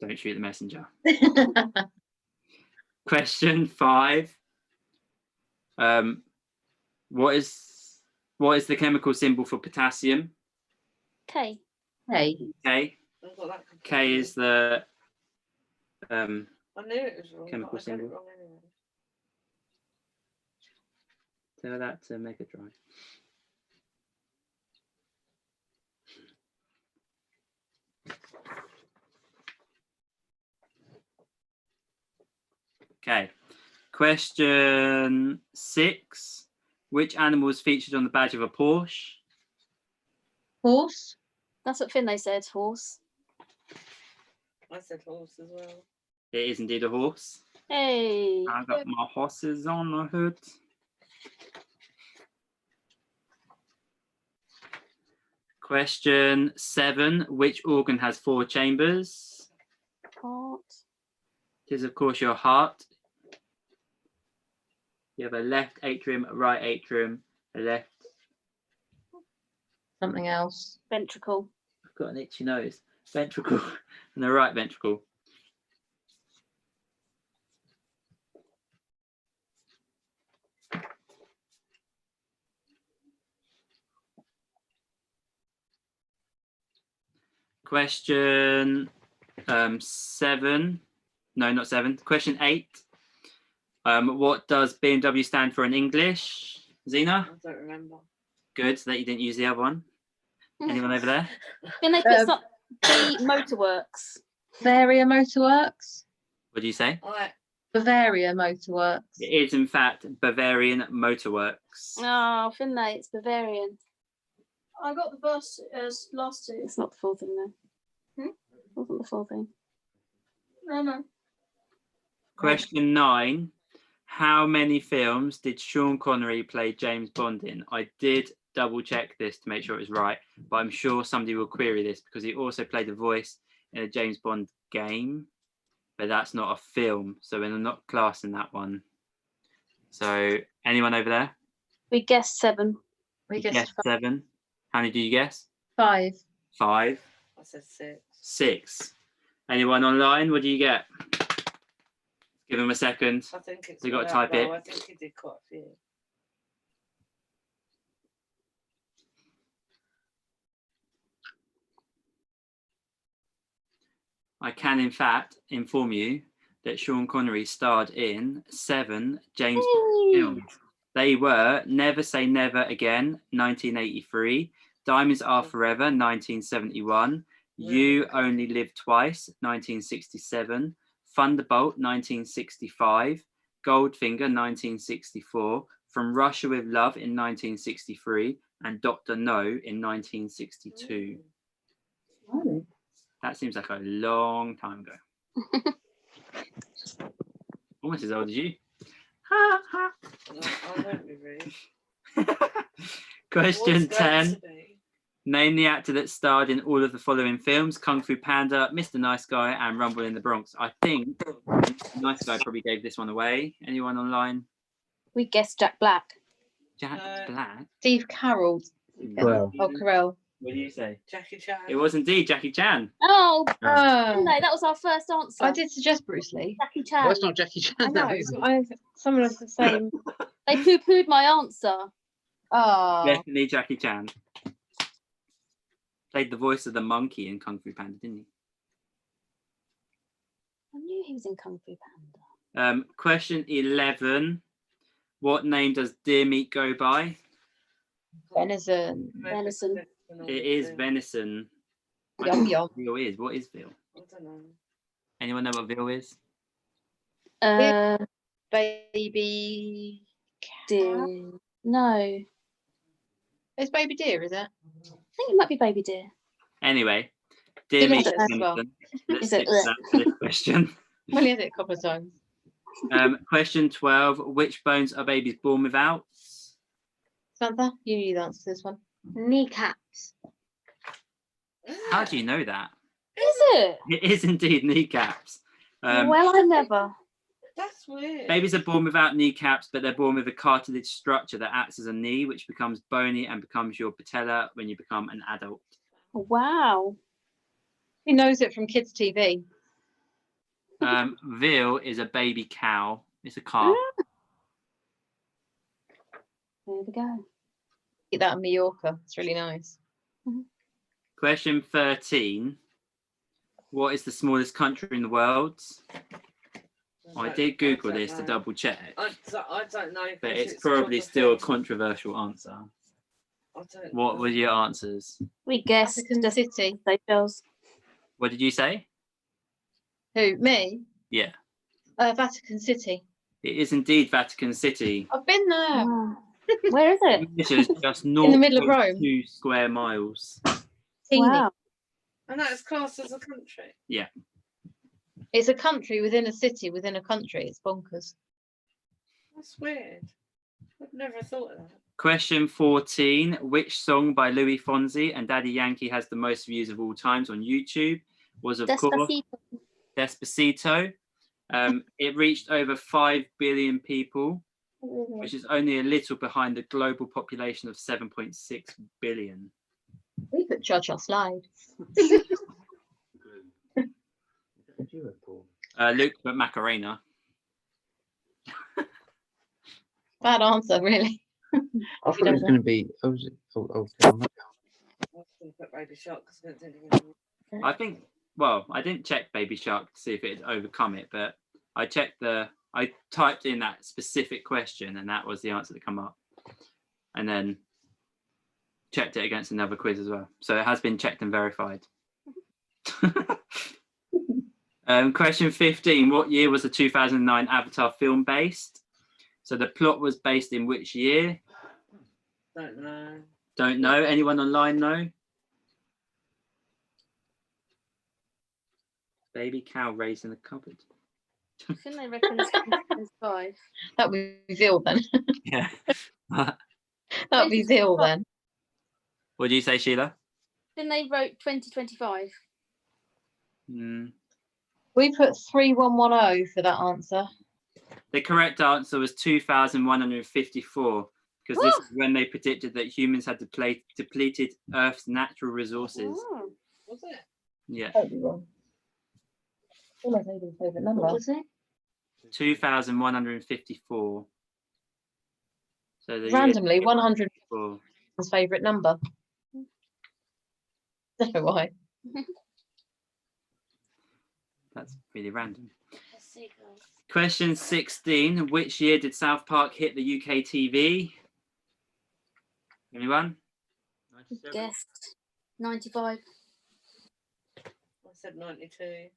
Don't shoot the messenger. Question 5. What is the chemical symbol for potassium? K. Hey, K. I've got that K is the I knew it was wrong. chemical but I got it symbol. wrong anyway. Tell that to Mega Drive. Okay. Question 6. Which animal is featured on the badge of a Porsche? horse. That's what Finlay said. Horse. I said horse as well. It is indeed a horse. Hey. I got my horses on the hood. Question 7. Which organ has 4 chambers? Heart. It is, of course, your heart. You have a left atrium, a right atrium, a left. Something else. Ventricle. I've got an itchy nose. Ventricle and a right ventricle. Question 7. No, not 7. Question 8. What does BMW stand for in English? Zena? I don't remember. Good, so that you didn't use the other one. Anyone over there? Finlay puts up the Motorworks. Bavaria Motorworks. What do you say? I Bavaria Motorworks. It is, in fact, Bavarian Motorworks. Oh, Finlay, it's Bavarian. I got the first, last two. It's not the full thing though. Hmm? Wasn't the full thing. No. Question 9. How many films did Sean Connery play James Bond in? I did double check this to make sure it was right, but I'm sure somebody will query this because he also played a voice in a James Bond game, but that's not a film, so we're not classing that one. So anyone over there? We guessed 7. We You guessed guessed 7. How many do you guess? 5. 5. I said 6. 6. Anyone online? What do you get? Give him a second. I think it's. You gotta right type though. it. I think he did quite a few. I can, in fact, inform you that Sean Connery starred in 7 James Bond films. They were Never Say Never Again, 1983, Diamonds Are Forever, 1971, You Only Live Twice, 1967, Thunderbolt, 1965, Goldfinger, 1964, From Russia with Love in 1963, and Dr. No in 1962. That seems like a long time ago. Almost as old as you. No, I won't be rude. Question What's going 10. to be? Name the actor that starred in all of the following films: Kung Fu Panda, Mr. Nice Guy, and Rumble in the Bronx. I think Nice Guy probably gave this one away. Anyone online? We guessed Jack Black. Jack Black? Steve Carroll. Well, Oh, Carell. What do you say? Jackie Chan. It was indeed Jackie Chan. Oh, Oh, Finlay, that was our first answer. I did suggest Bruce Lee. Jackie Chan. well, it's not Jackie Chan. I know. that, is it? Someone of the same. They poo-pooed my answer. Oh, Definitely Jackie Chan. Played the voice of the monkey in Kung Fu Panda, didn't he? I knew he was in Kung Fu Panda. Question 11. What name does deer meat go by? venison. Venison. It is venison. I Yum don't know yum. what veal is. What is veal? I don't know. Anyone know what veal is? Baby. Deer. No. I It's baby deer, is it? think it might be baby deer. Anyway, deer Delicious meat is as well. venison. Let's Is it? skip that for this question. Well, he had it a couple of times. Question 12. Which bones are babies born without? Samantha, you need to answer this one. Kneecaps. How do you know that? Is it? It is indeed kneecaps. Well, I never. That's weird. Babies are born without kneecaps, but they're born with a cartilage structure that acts as a knee, which becomes bony and becomes your patella when you become an adult. Wow. He knows it from kids' TV. Veal is a baby cow. It's a calf. There we go. Eat that in Mallorca. It's really nice. Question 13. What is the smallest country in the world? I did Google this to double check, I don't know. but because it's probably still a geography. controversial answer. I don't What know. were your answers? We guessed Vatican just City. Seychelles. What did you say? Who? Me? Yeah, Vatican City. it is indeed Vatican City. I've been there. Wow. Where is it? Which is just In the middle of Rome. 2 square miles. Teeny. Wow. And that is classed as a country. It's a country within a city within a country. It's bonkers. That's weird. I've never thought of that. Question 14. Which song by Louis Fonsi and Daddy Yankee has the most views of all times on YouTube? Was of course Despacito. Despacito. It reached over 5 billion people, which is only a little behind the global population of 7.6 billion. We could judge our slide. Luke but Macarena. Bad answer, really. I thought it was going to be. I was telling that. I was going to put Baby Shark because I don't think it I think, well, I didn't check Baby Shark to see if it had overcome it, but I typed in that specific question and that was the answer that came up. And then checked it against another quiz as well. So it has been checked and verified. Question 15. What year was the 2009 Avatar film based? So the plot was based in which year? Don't know. Don't know. Anyone online know? Baby cow raised in the cupboard. I think they reckon it's 2025. That would be Veal then. Yeah. That would be Veal then. What do you say, Sheila? Then they wrote 2025. Mm. We put 3110 for that answer. The correct answer was 2,154, because this is when they predicted that humans had depleted Earth's natural resources. Oh. Was it? Yeah, Totally wrong. Almost Aidan's favourite number. What was it? 2,154. So the Randomly, 100 year- his favourite number. Don't know why. That's really random. Let's see, girls. Question 16. Which year did South Park hit the UK TV? Anyone? Guessed 95. I said 92.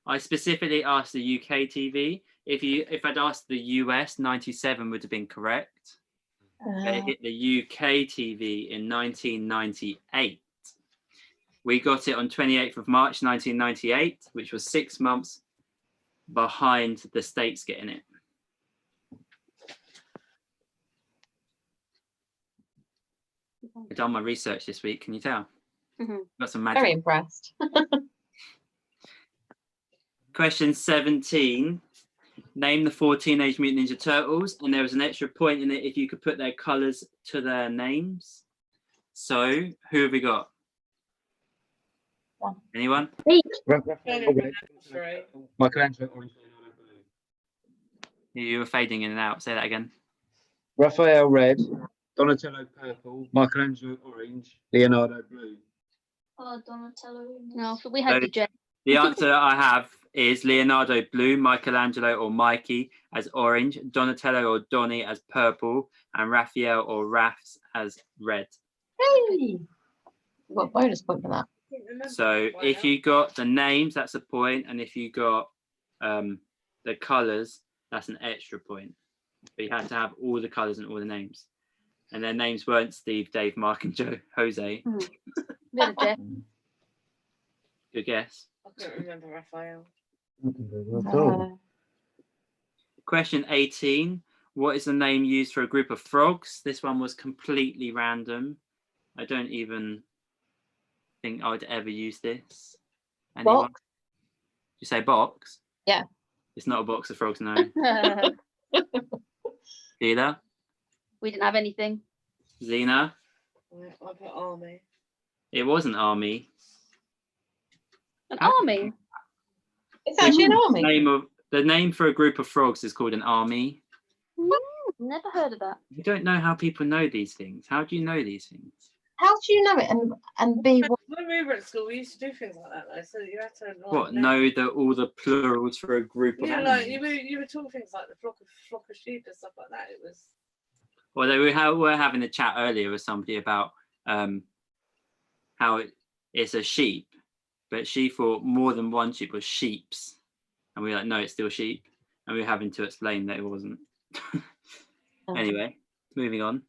I specifically asked the UK TV. If I'd asked the US, 97 would have been correct. It hit the UK TV in 1998. We got it on 28th of March 1998, which was 6 months behind the States getting it. I've done my research this week, can you tell? Mhm. Got some magic. Very impressed. Question 17. Name the 4 Teenage Mutant Ninja Turtles, and there was an extra point in it if you could put their colours to their names. So, who have we got? Anyone? Raphael Red, Three. Michelangelo Orange, Leonardo Blue. You were fading in and out. Say that again. Raphael Red, Donatello Purple, Michelangelo Orange, Leonardo Blue. Oh, Donatello. No, but we had you, Jen. The answer I have is Leonardo Blue, Michelangelo or Mikey as orange, Donatello or Donny as purple, and Raphael or Raphs as red. Hey! What bonus point for that? So if you got the names, that's a point, and if you got the colours, that's an extra point. But you had to have all the colours and all the names. And their names weren't Steve, Dave, Mark, and Jose. We had a Jeff. Good guess. I couldn't remember Raphael. Question 18. What is the name used for a group of frogs? This one was completely random. I don't even think I would ever use this. Anyone? Box. You say box? Yeah. It's not a box of frogs, no. Either. We didn't have anything. Zena? I put army. It wasn't army. An How- army. It's actually an army. The name for a group of frogs is called an army. Never heard of that. You don't know how people know these things. How do you know these things? How do you know it and be what? When we were at school, we used to do things like that, though. So you had to like, What? Know all the plurals for a group of Yeah, animals? like you were talking things like the flock of sheep and stuff like that. It was. Well, they were having a chat earlier with somebody about how it's a sheep, but she thought more than one sheep was sheeps, and we were like, no, it's still sheep, and we were having to explain that it wasn't. Anyway, moving on.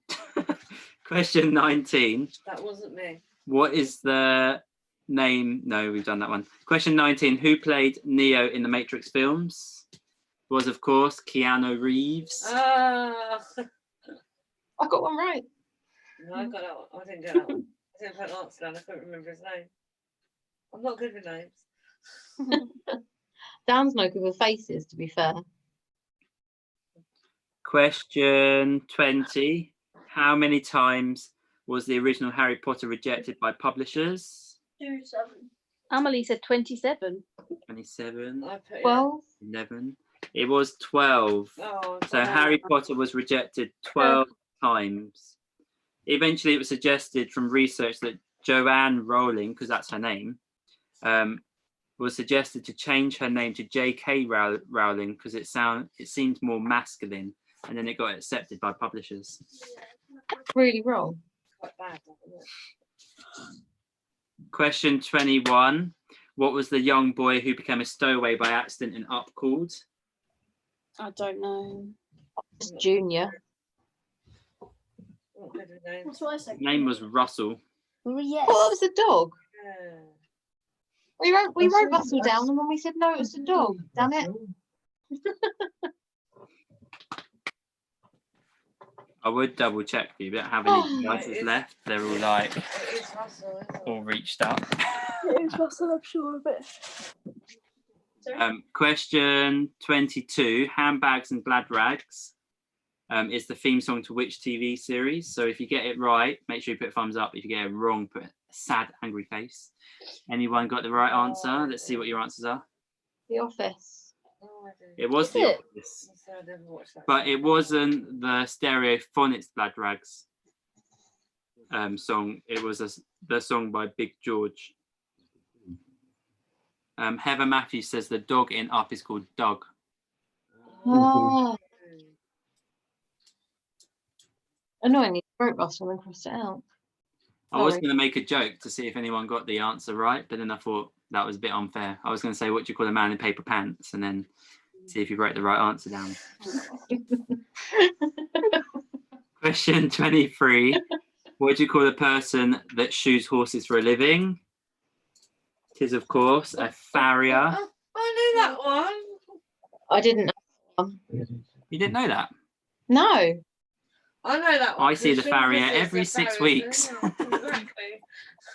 Question 19. That wasn't me. What is the name? No, we've done that one. Question 19. Who played Neo in the Matrix films? Was, of course, Keanu Reeves. Ah, I got one right. no, I got that one. I didn't get that one. I didn't put an answer down. I couldn't remember his name. I'm not good with names. Dan's no good with faces, to be fair. Question 20. How many times was the original Harry Potter rejected by publishers? 2, 7. Amelie said 27. 27, I put 12. 11. It was 12. Oh, So Harry Potter was rejected 12 times. Eventually, it was suggested from research that Joanne Rowling, because that's her name, was suggested to change her name to J.K. Rowling because it seemed more masculine, and then it got accepted by publishers. Really wrong. quite bad. Wasn't it? Question 21. What was the young boy who became a stowaway by accident in Up called? I don't know. It's Junior. Not good with names. That's what I said. His name was Russell. Yes. Oh, that was a dog. Yeah. We wrote Russell down, and then we said no, it was a dog. Damn it. I would double check for you, but I don't have any Oh. answers left. They're all like It is Russell, isn't it? all reached up. It is Russell, I'm sure of it. Question 22. Handbags and Glad Rags is the theme song to which TV series? So if you get it right, make sure you put a thumbs up. If you get it wrong, put a sad, angry face. Anyone got the right answer? Let's see what your answers are. The Office. Oh, I do. It was Is The it? Office, So I never watched that. but it wasn't the Stereophonics Glad Rags song. It was the song by Big George. Heather Matthews says the dog in Up is called Doug. Oh, annoyingly, I wrote Russell and crossed it out. I was Sorry. going to make a joke to see if anyone got the answer right, but then I thought that was a bit unfair. I was going to say, what do you call a man in paper pants? And then see if you wrote the right answer down. Question 23. What do you call a person that shoes horses for a living? It is, of course, a farrier. Oh, I knew that one. I didn't. You didn't know that? No. I know that one. I see the 'cause farrier Sean Chris's every the 6 farrier, weeks. yeah, exactly.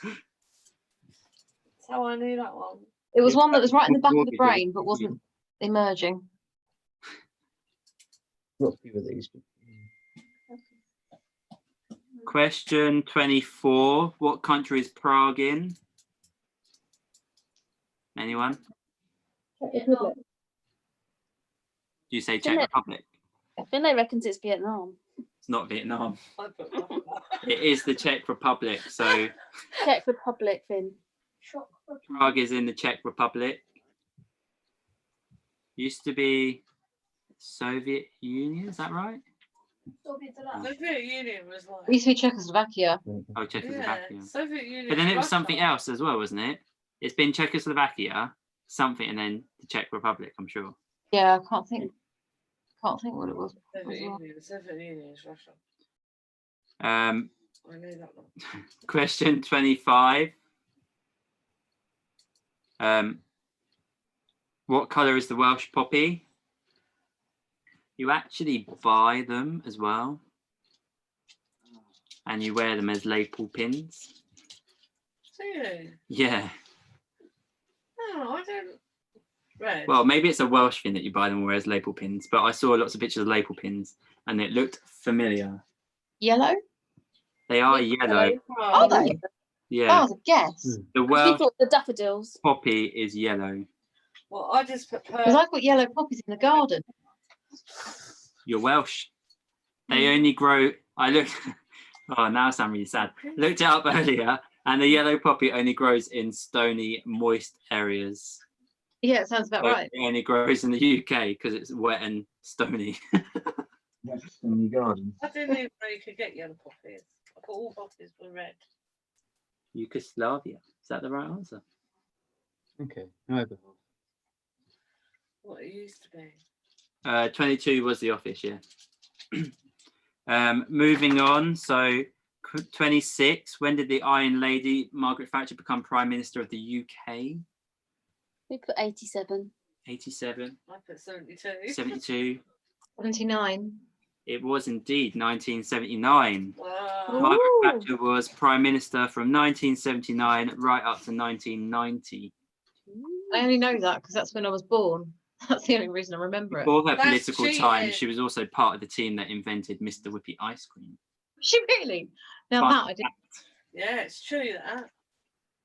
That's how I knew that one. It was Yeah, one that was right in the back of the mortgages. brain, but wasn't emerging. Got a few of these. Question 24. What country is Prague in? Anyone? Do you say Czech Finland. Republic? Finlay reckons it's Vietnam. It's not Vietnam. I put that. It is the Czech Republic. So Czech Republic, Finn. Prague is in the Czech Republic. Used to be Soviet Union, is that right? Soviet Union was It like. used to be Czechoslovakia. Oh, Yeah, Czechoslovakia. Soviet Union. But then it was Russia. something else as well, wasn't it? It's been Czechoslovakia, something, and then the Czech Republic, I'm sure. Yeah, I can't think what it was. Soviet as well. Union. Soviet Union is Russia. Um, I knew that one. question 25. What colour is the Welsh poppy? You actually buy them as well. And you wear them as lapel pins. Do you? Yeah. Oh, I don't. Red. Well, maybe it's a Welsh thing that you buy them all as label pins, but I saw lots of pictures of label pins and it looked familiar. Yellow? They are yellow. Are they? Oh, Yeah. I was a guess. The We Welsh thought the daffodils. poppy is yellow. Well, I just put Because purple. I've got yellow poppies in the garden. You're Welsh. They only grow. I looked. Oh, now I sound really sad. Looked it up earlier, and the yellow poppy only grows in stony, moist areas. Yeah, it sounds about So right. it only grows in the UK because it's wet and stony. That's just in your garden. I didn't even know you could get yellow poppies. I thought all poppies were red. Yugoslavia. Is that the right answer? Okay. However. What it used to be. 22 was the office, yeah. Moving on, so 26, when did the Iron Lady Margaret Thatcher become Prime Minister of the UK? We put 87. 87, I put 72. 72. 79. It was indeed 1979. Wow. Margaret Ooh. Thatcher was Prime Minister from 1979 right up to 1990. I only know that because that's when I was born. That's the only reason I remember it. Before her That's political time, cheating. she was also part of the team that invented Mr. Whippy ice cream. She really? Now Fun that I did. Yeah, it's true that.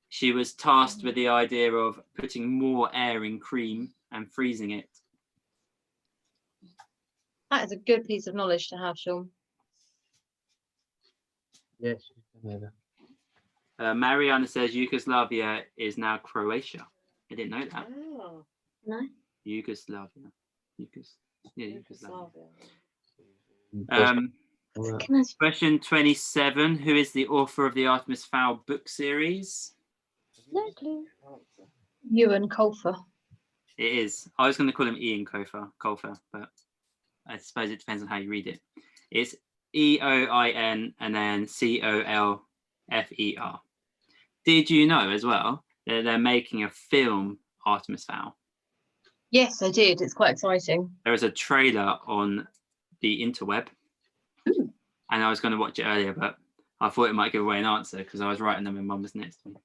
She was tasked with the idea of putting more air in cream and freezing it. That is a good piece of knowledge to have, Sean. Yes. Mariana says Yugoslavia is now Croatia. I didn't know that. Oh, Yugoslavia. Yeah, Yugoslavia. Yugoslavia. Can I Question 27. Who is the author of the Artemis Fowl book series? No clue. Ewan Colfer. It is. I was going to call him Ian Colfer, but I suppose it depends on how you read it. It's Eoin and then Colfer. Did you know as well that they're making a film Artemis Fowl? Yes, I did. It's quite exciting. There is a trailer on the interweb, and I was going to watch it earlier, but I thought it might give away an answer because I was writing them when Mum was next to me.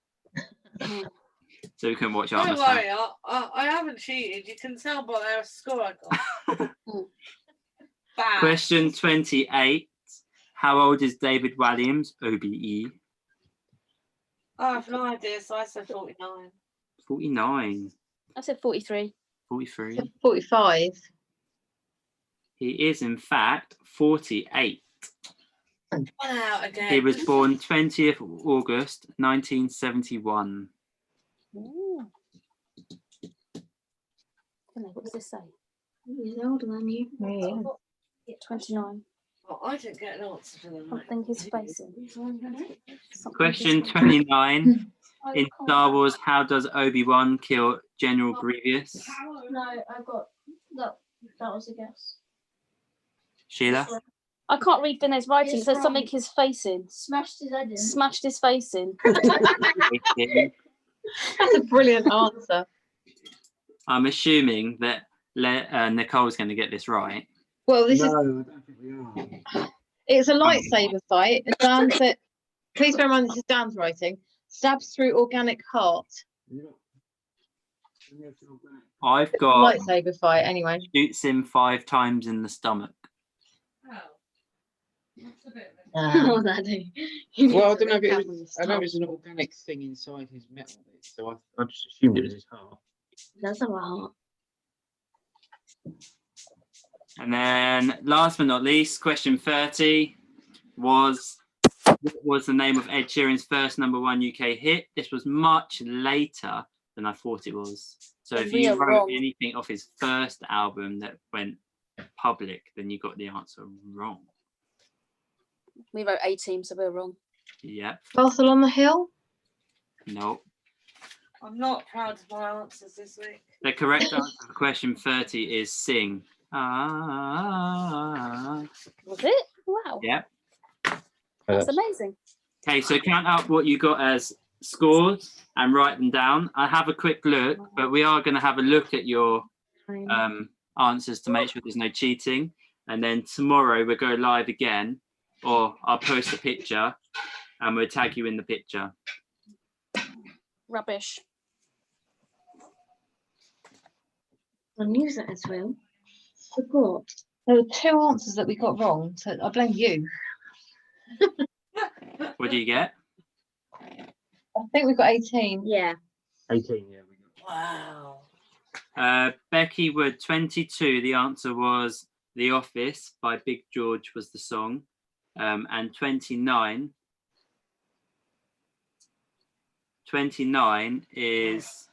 So we couldn't watch Don't Artemis Fowl. worry, I haven't cheated. You can tell by the score I got. Bad. Question 28. How old is David Walliams, OBE? I have no idea, so I said 49. 49. I said 43. 43. 45. He is, in fact, 48. One out again. He was born 20th of August, 1971. Ooh. What does this say? He's older than you. Yeah. 29. Oh, I didn't get an answer for them. Something he's facing. Question 29. In Star Wars, how does Obi-Wan kill General Grievous? No, I got that. That was a guess. Sheila? I can't read Vinay's writing. It It's says something wrong. his face in. Smashed his head in. Smashed his face in. That's a brilliant answer. I'm assuming that Nicole's going to get this right. Well, this No, is I don't think we are. it's a lightsaber fight. And Dan said, please bear in mind this is Dan's writing. Stabs through organic heart. I've got Lightsaber fight, anyway. shoots him 5 times in the stomach. Oh. That's a bit of Oh, Daddy. Well, I don't know if it was, I know it's an organic thing inside his metal bit, so I just assumed it was his heart. That's a heart. And then last but not least, question 30 was, what was the name of Ed Sheeran's first #1 UK hit? This was much later than I thought it was. So if We you are wrote wrong. anything off his first album that went public, then you got the answer wrong. We wrote 18, so we're wrong. Yep. Castle on the Hill. No. I'm not proud of my answers this week. The correct answer to question 30 is Sing. Ah. Was it? Wow. Yep. That's amazing. Okay, so count up what you got as scores and write them down. I have a quick look, but we are going to have a look at your answers to make sure there's no cheating. And then tomorrow we'll go live again, or I'll post a picture and we'll tag you in the picture. Rubbish. I knew that as well. Forgot. There were 2 answers that we got wrong, so I blame you. What do you get? I think we got 18. Yeah. 18, yeah. We got. Wow. Becky Wood, 22. The answer was The Office by Big George was the song. And 29 is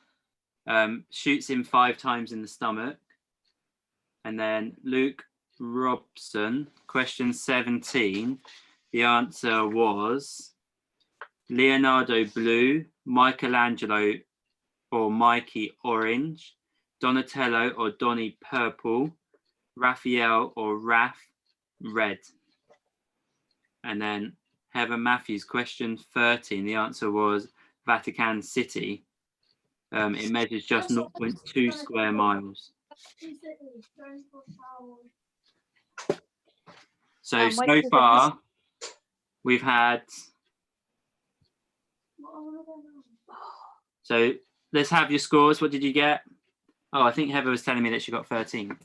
shoots him 5 times in the stomach. And then Luke Robson, question 17. The answer was Leonardo Blue, Michelangelo or Mikey Orange, Donatello or Donny Purple, Raphael or Raph Red. And then Heather Matthews, question 13. The answer was Vatican City. It measures just 0.2 square miles. So wait till far, we've had. So let's have your scores. What did you get? Oh, I think Heather was telling me that she got 13.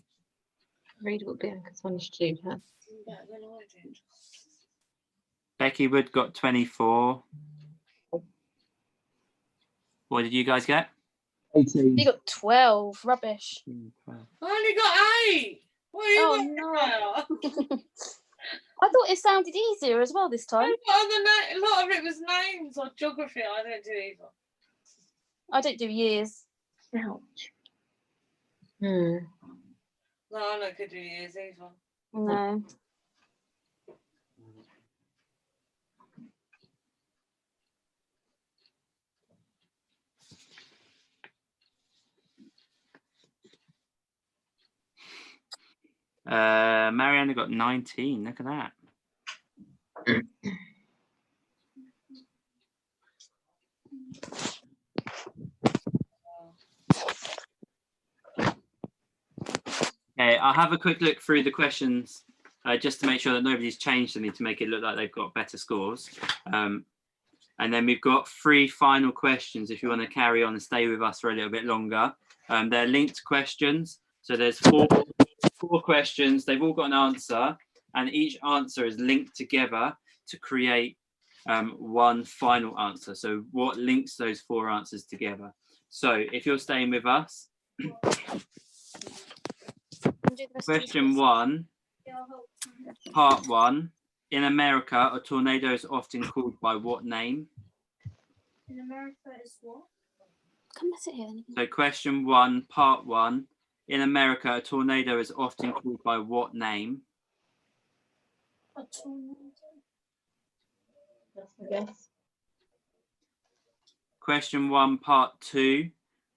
Read what Bianca's managed to do. Huh? Better than I did. Becky Wood got 24. What did you guys get? 18. You got 12. Rubbish. I only got 8. What are you Oh, talking no. about? I thought it sounded easier as well this time. A lot of it was names or geography. I don't do either. I don't do years. Ouch. No, I'm not good at years either. No. Mariana got 19. Look at that. Okay, I'll have a quick look through the questions just to make sure that nobody's changed anything to make it look like they've got better scores. And then we've got 3 final questions if you want to carry on and stay with us for a little bit longer. They're linked questions. So there's four questions. They've all got an answer, and each answer is linked together to create one final answer. So what links those 4 answers together? So if you're staying with us, question 1, part 1. In America, a tornado is often called by what name? In America, it's what? Come and sit here. So question 1, part 1. In America, a tornado is often called by what name? A tornado. That's my guess. Question 1, part 2.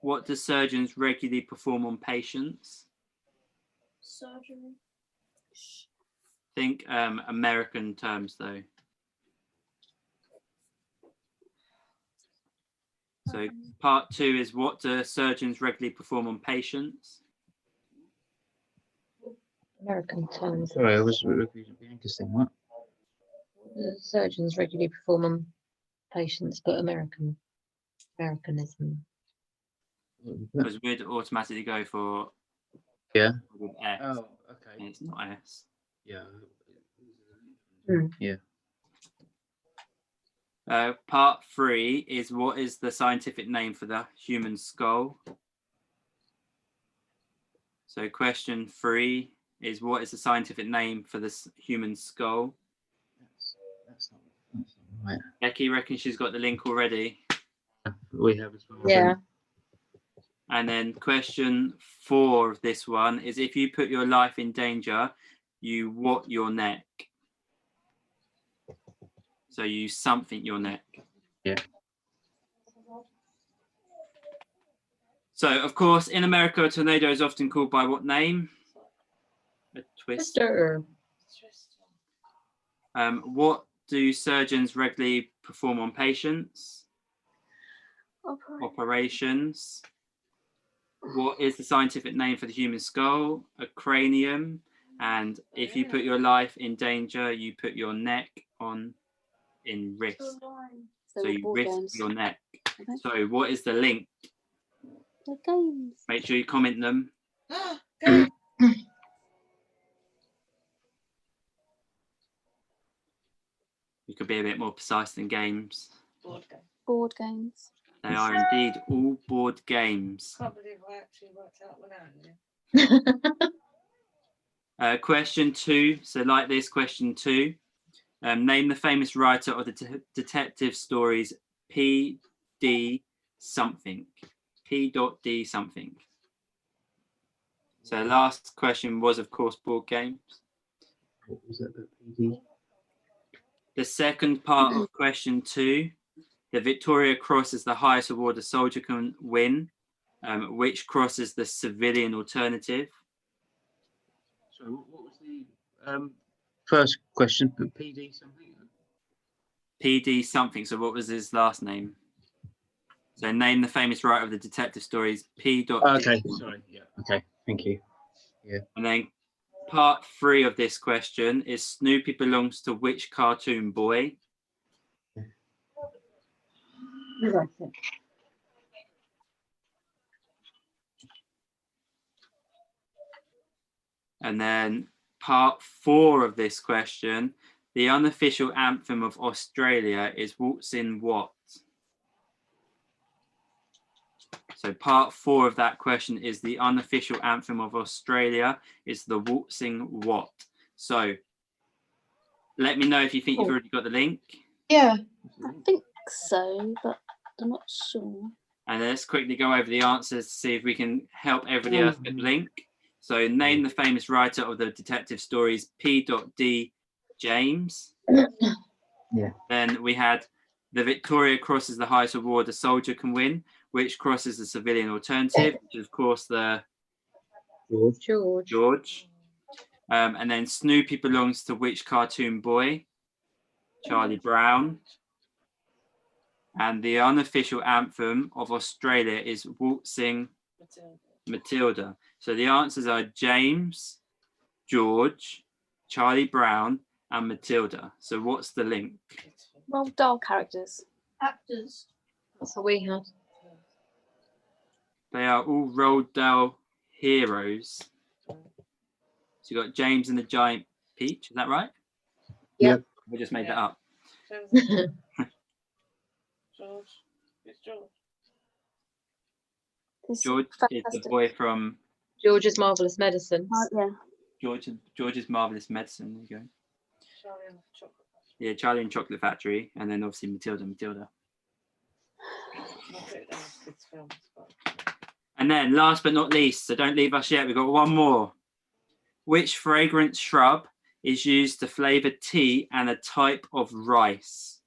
What do surgeons regularly perform on patients? Surgery. Think American terms though. So part 2 is what do surgeons regularly perform on patients? American terms. Sorry, I was repeating Bianca's thing. What? The surgeons regularly perform on patients, but Americanism. Because we'd automatically go for Yeah. with S. Oh, okay. And it's not S. Yeah. Mm. Yeah. Part 3 is what is the scientific name for the human skull? So question 3 is what is the scientific name for the human skull? That's not right. Becky reckons she's got the link already. We have as well. Yeah. And then question 4 of this one is if you put your life in danger, you what your neck? So you something your neck. Yeah. So of course, in America, a tornado is often called by what name? A twist. Twister. What do surgeons regularly perform on patients? Operations. What is the scientific name for the human skull? A cranium. And if you put your life in danger, you put your neck on in risk. It's so were you board risk games. your neck. Okay. So what is the link? They're games. Make sure you comment them. Go. You could be a bit more precise than games. Board game. Board games. They are indeed all board games. Can't believe I actually worked out without you. Question 2. So like this, question 2. Name the famous writer of the detective stories P.D. something. P.D. something. So last question was, of course, board games. What was that? The PD? The second part of question 2. The Victoria Cross is the highest award a soldier can win. Which cross is the civilian alternative? Sorry, what was the first question? PD something? P.D. something. So what was his last name? So name the famous writer of the detective stories P.D. Okay, sorry. Yeah. Okay, thank you. And then part 3 of this question is Snoopy belongs to which cartoon boy? And then part 4 of this question, the unofficial anthem of Australia is Waltzing what? So part 4 of that question is the unofficial anthem of Australia is the Waltzing what? So let me know if you think you've already got the link. Yeah. I think so, but I'm not sure. And let's quickly go over the answers to see if we can help everybody else get the link. So name the famous writer of the detective stories P.D. James. Yeah. Then we had the Victoria Cross is the highest award a soldier can win. Which cross is the civilian alternative? Which is, of course, the George. And then Snoopy belongs to which cartoon boy? Charlie Brown. And the unofficial anthem of Australia is Waltzing Matilda. So the answers are James, George, Charlie Brown, and Matilda. So what's the link? Well, doll characters. Actors. That's what we had. They are all Roald Dahl heroes. So you got James and the Giant Peach. Is that right? Yep. We just made that up. George. It's George. This George is the fantastic. boy from George's Marvelous Medicine. Yeah. George's Marvelous Medicine. There you go. Charlie and the Chocolate Factory. Yeah, Charlie and Chocolate Factory, and then obviously Matilda. I'll put it down, kids' films, but- And then last but not least, so don't leave us yet, we've got one more. Which fragrant shrub is used to flavour tea and a type of rice?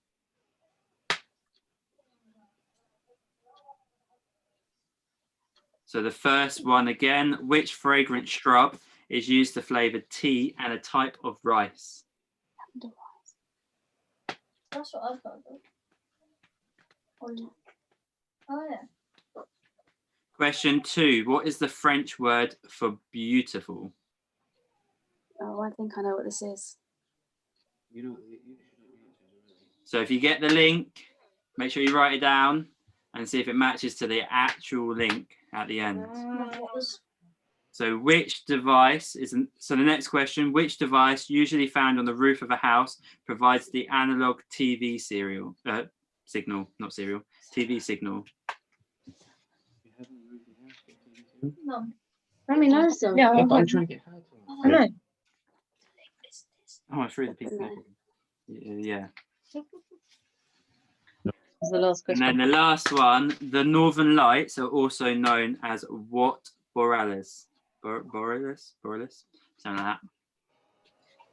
So the first one again, which fragrant shrub is used to flavour tea and a type of rice? That's what I've got. Oh yeah. Question 2, what is the French word for beautiful? Oh, I think I know what this is. You know, So if you get the link, make sure you write it down and see if it matches to the actual link at the end. What was So which device is, so the next question, which device usually found on the roof of a house provides the analog TV signal, TV signal? no? Remy knows them. Yeah, but I'm trying to get her to. I know. Oh, it's through the piece. Yeah. That's the last And question. then the last one, the Northern Lights are also known as what borealis? Borealis? Something like that.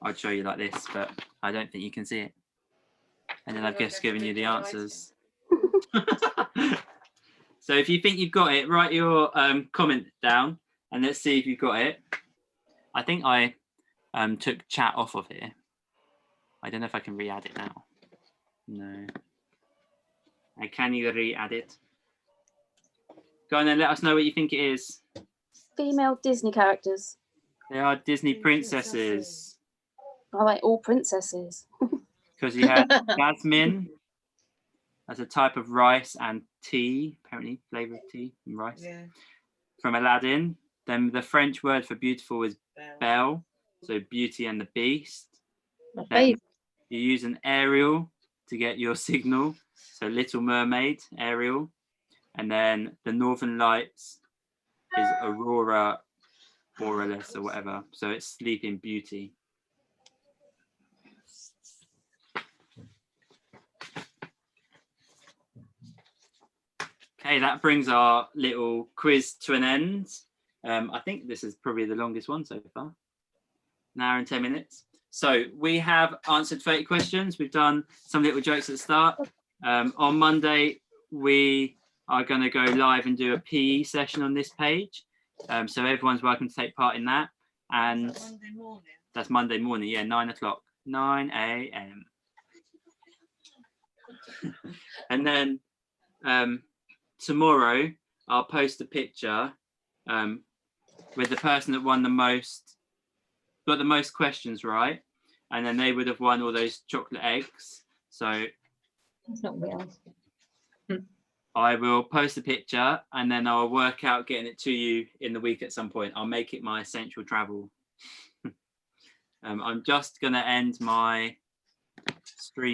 I'd show you like this, but I don't think you can see it. And then I've just given you the answers. So if you think you've got it, write your comment down and let's see if you've got it. I think I took chat off of here. I don't know if I can re-add it now. No. Can you re-add it? Go on then, let us know what you think it is. Female Disney characters. They are Disney princesses. Are they all princesses? Because you had Jasmine, That's a type of rice and tea, apparently flavour of tea and rice Yeah. from Aladdin. Then the French word for beautiful is Bell. belle, so Beauty and the Beast. My Then favourite. you use an Ariel to get your signal, so Little Mermaid, Ariel. And then the Northern Lights is Aurora Borealis or whatever, so it's Sleeping Beauty. Okay, that brings our little quiz to an end. I think this is probably the longest one so far. An hour and 10 minutes. So we have answered 30 questions. We've done some little jokes at the start. On Monday, we are going to go live and do a PE session on this page. So everyone's welcome to take part in that. And Is that Monday morning? that's Monday morning, yeah, 9 o'clock, 9 a.m. And then tomorrow, I'll post a picture with the person that won the most, got the most questions right, and then they would have won all those chocolate eggs. So That's not what we asked. I will post a picture and then I'll work out getting it to you in the week at some point. I'll make it my essential travel. I'm just going to end my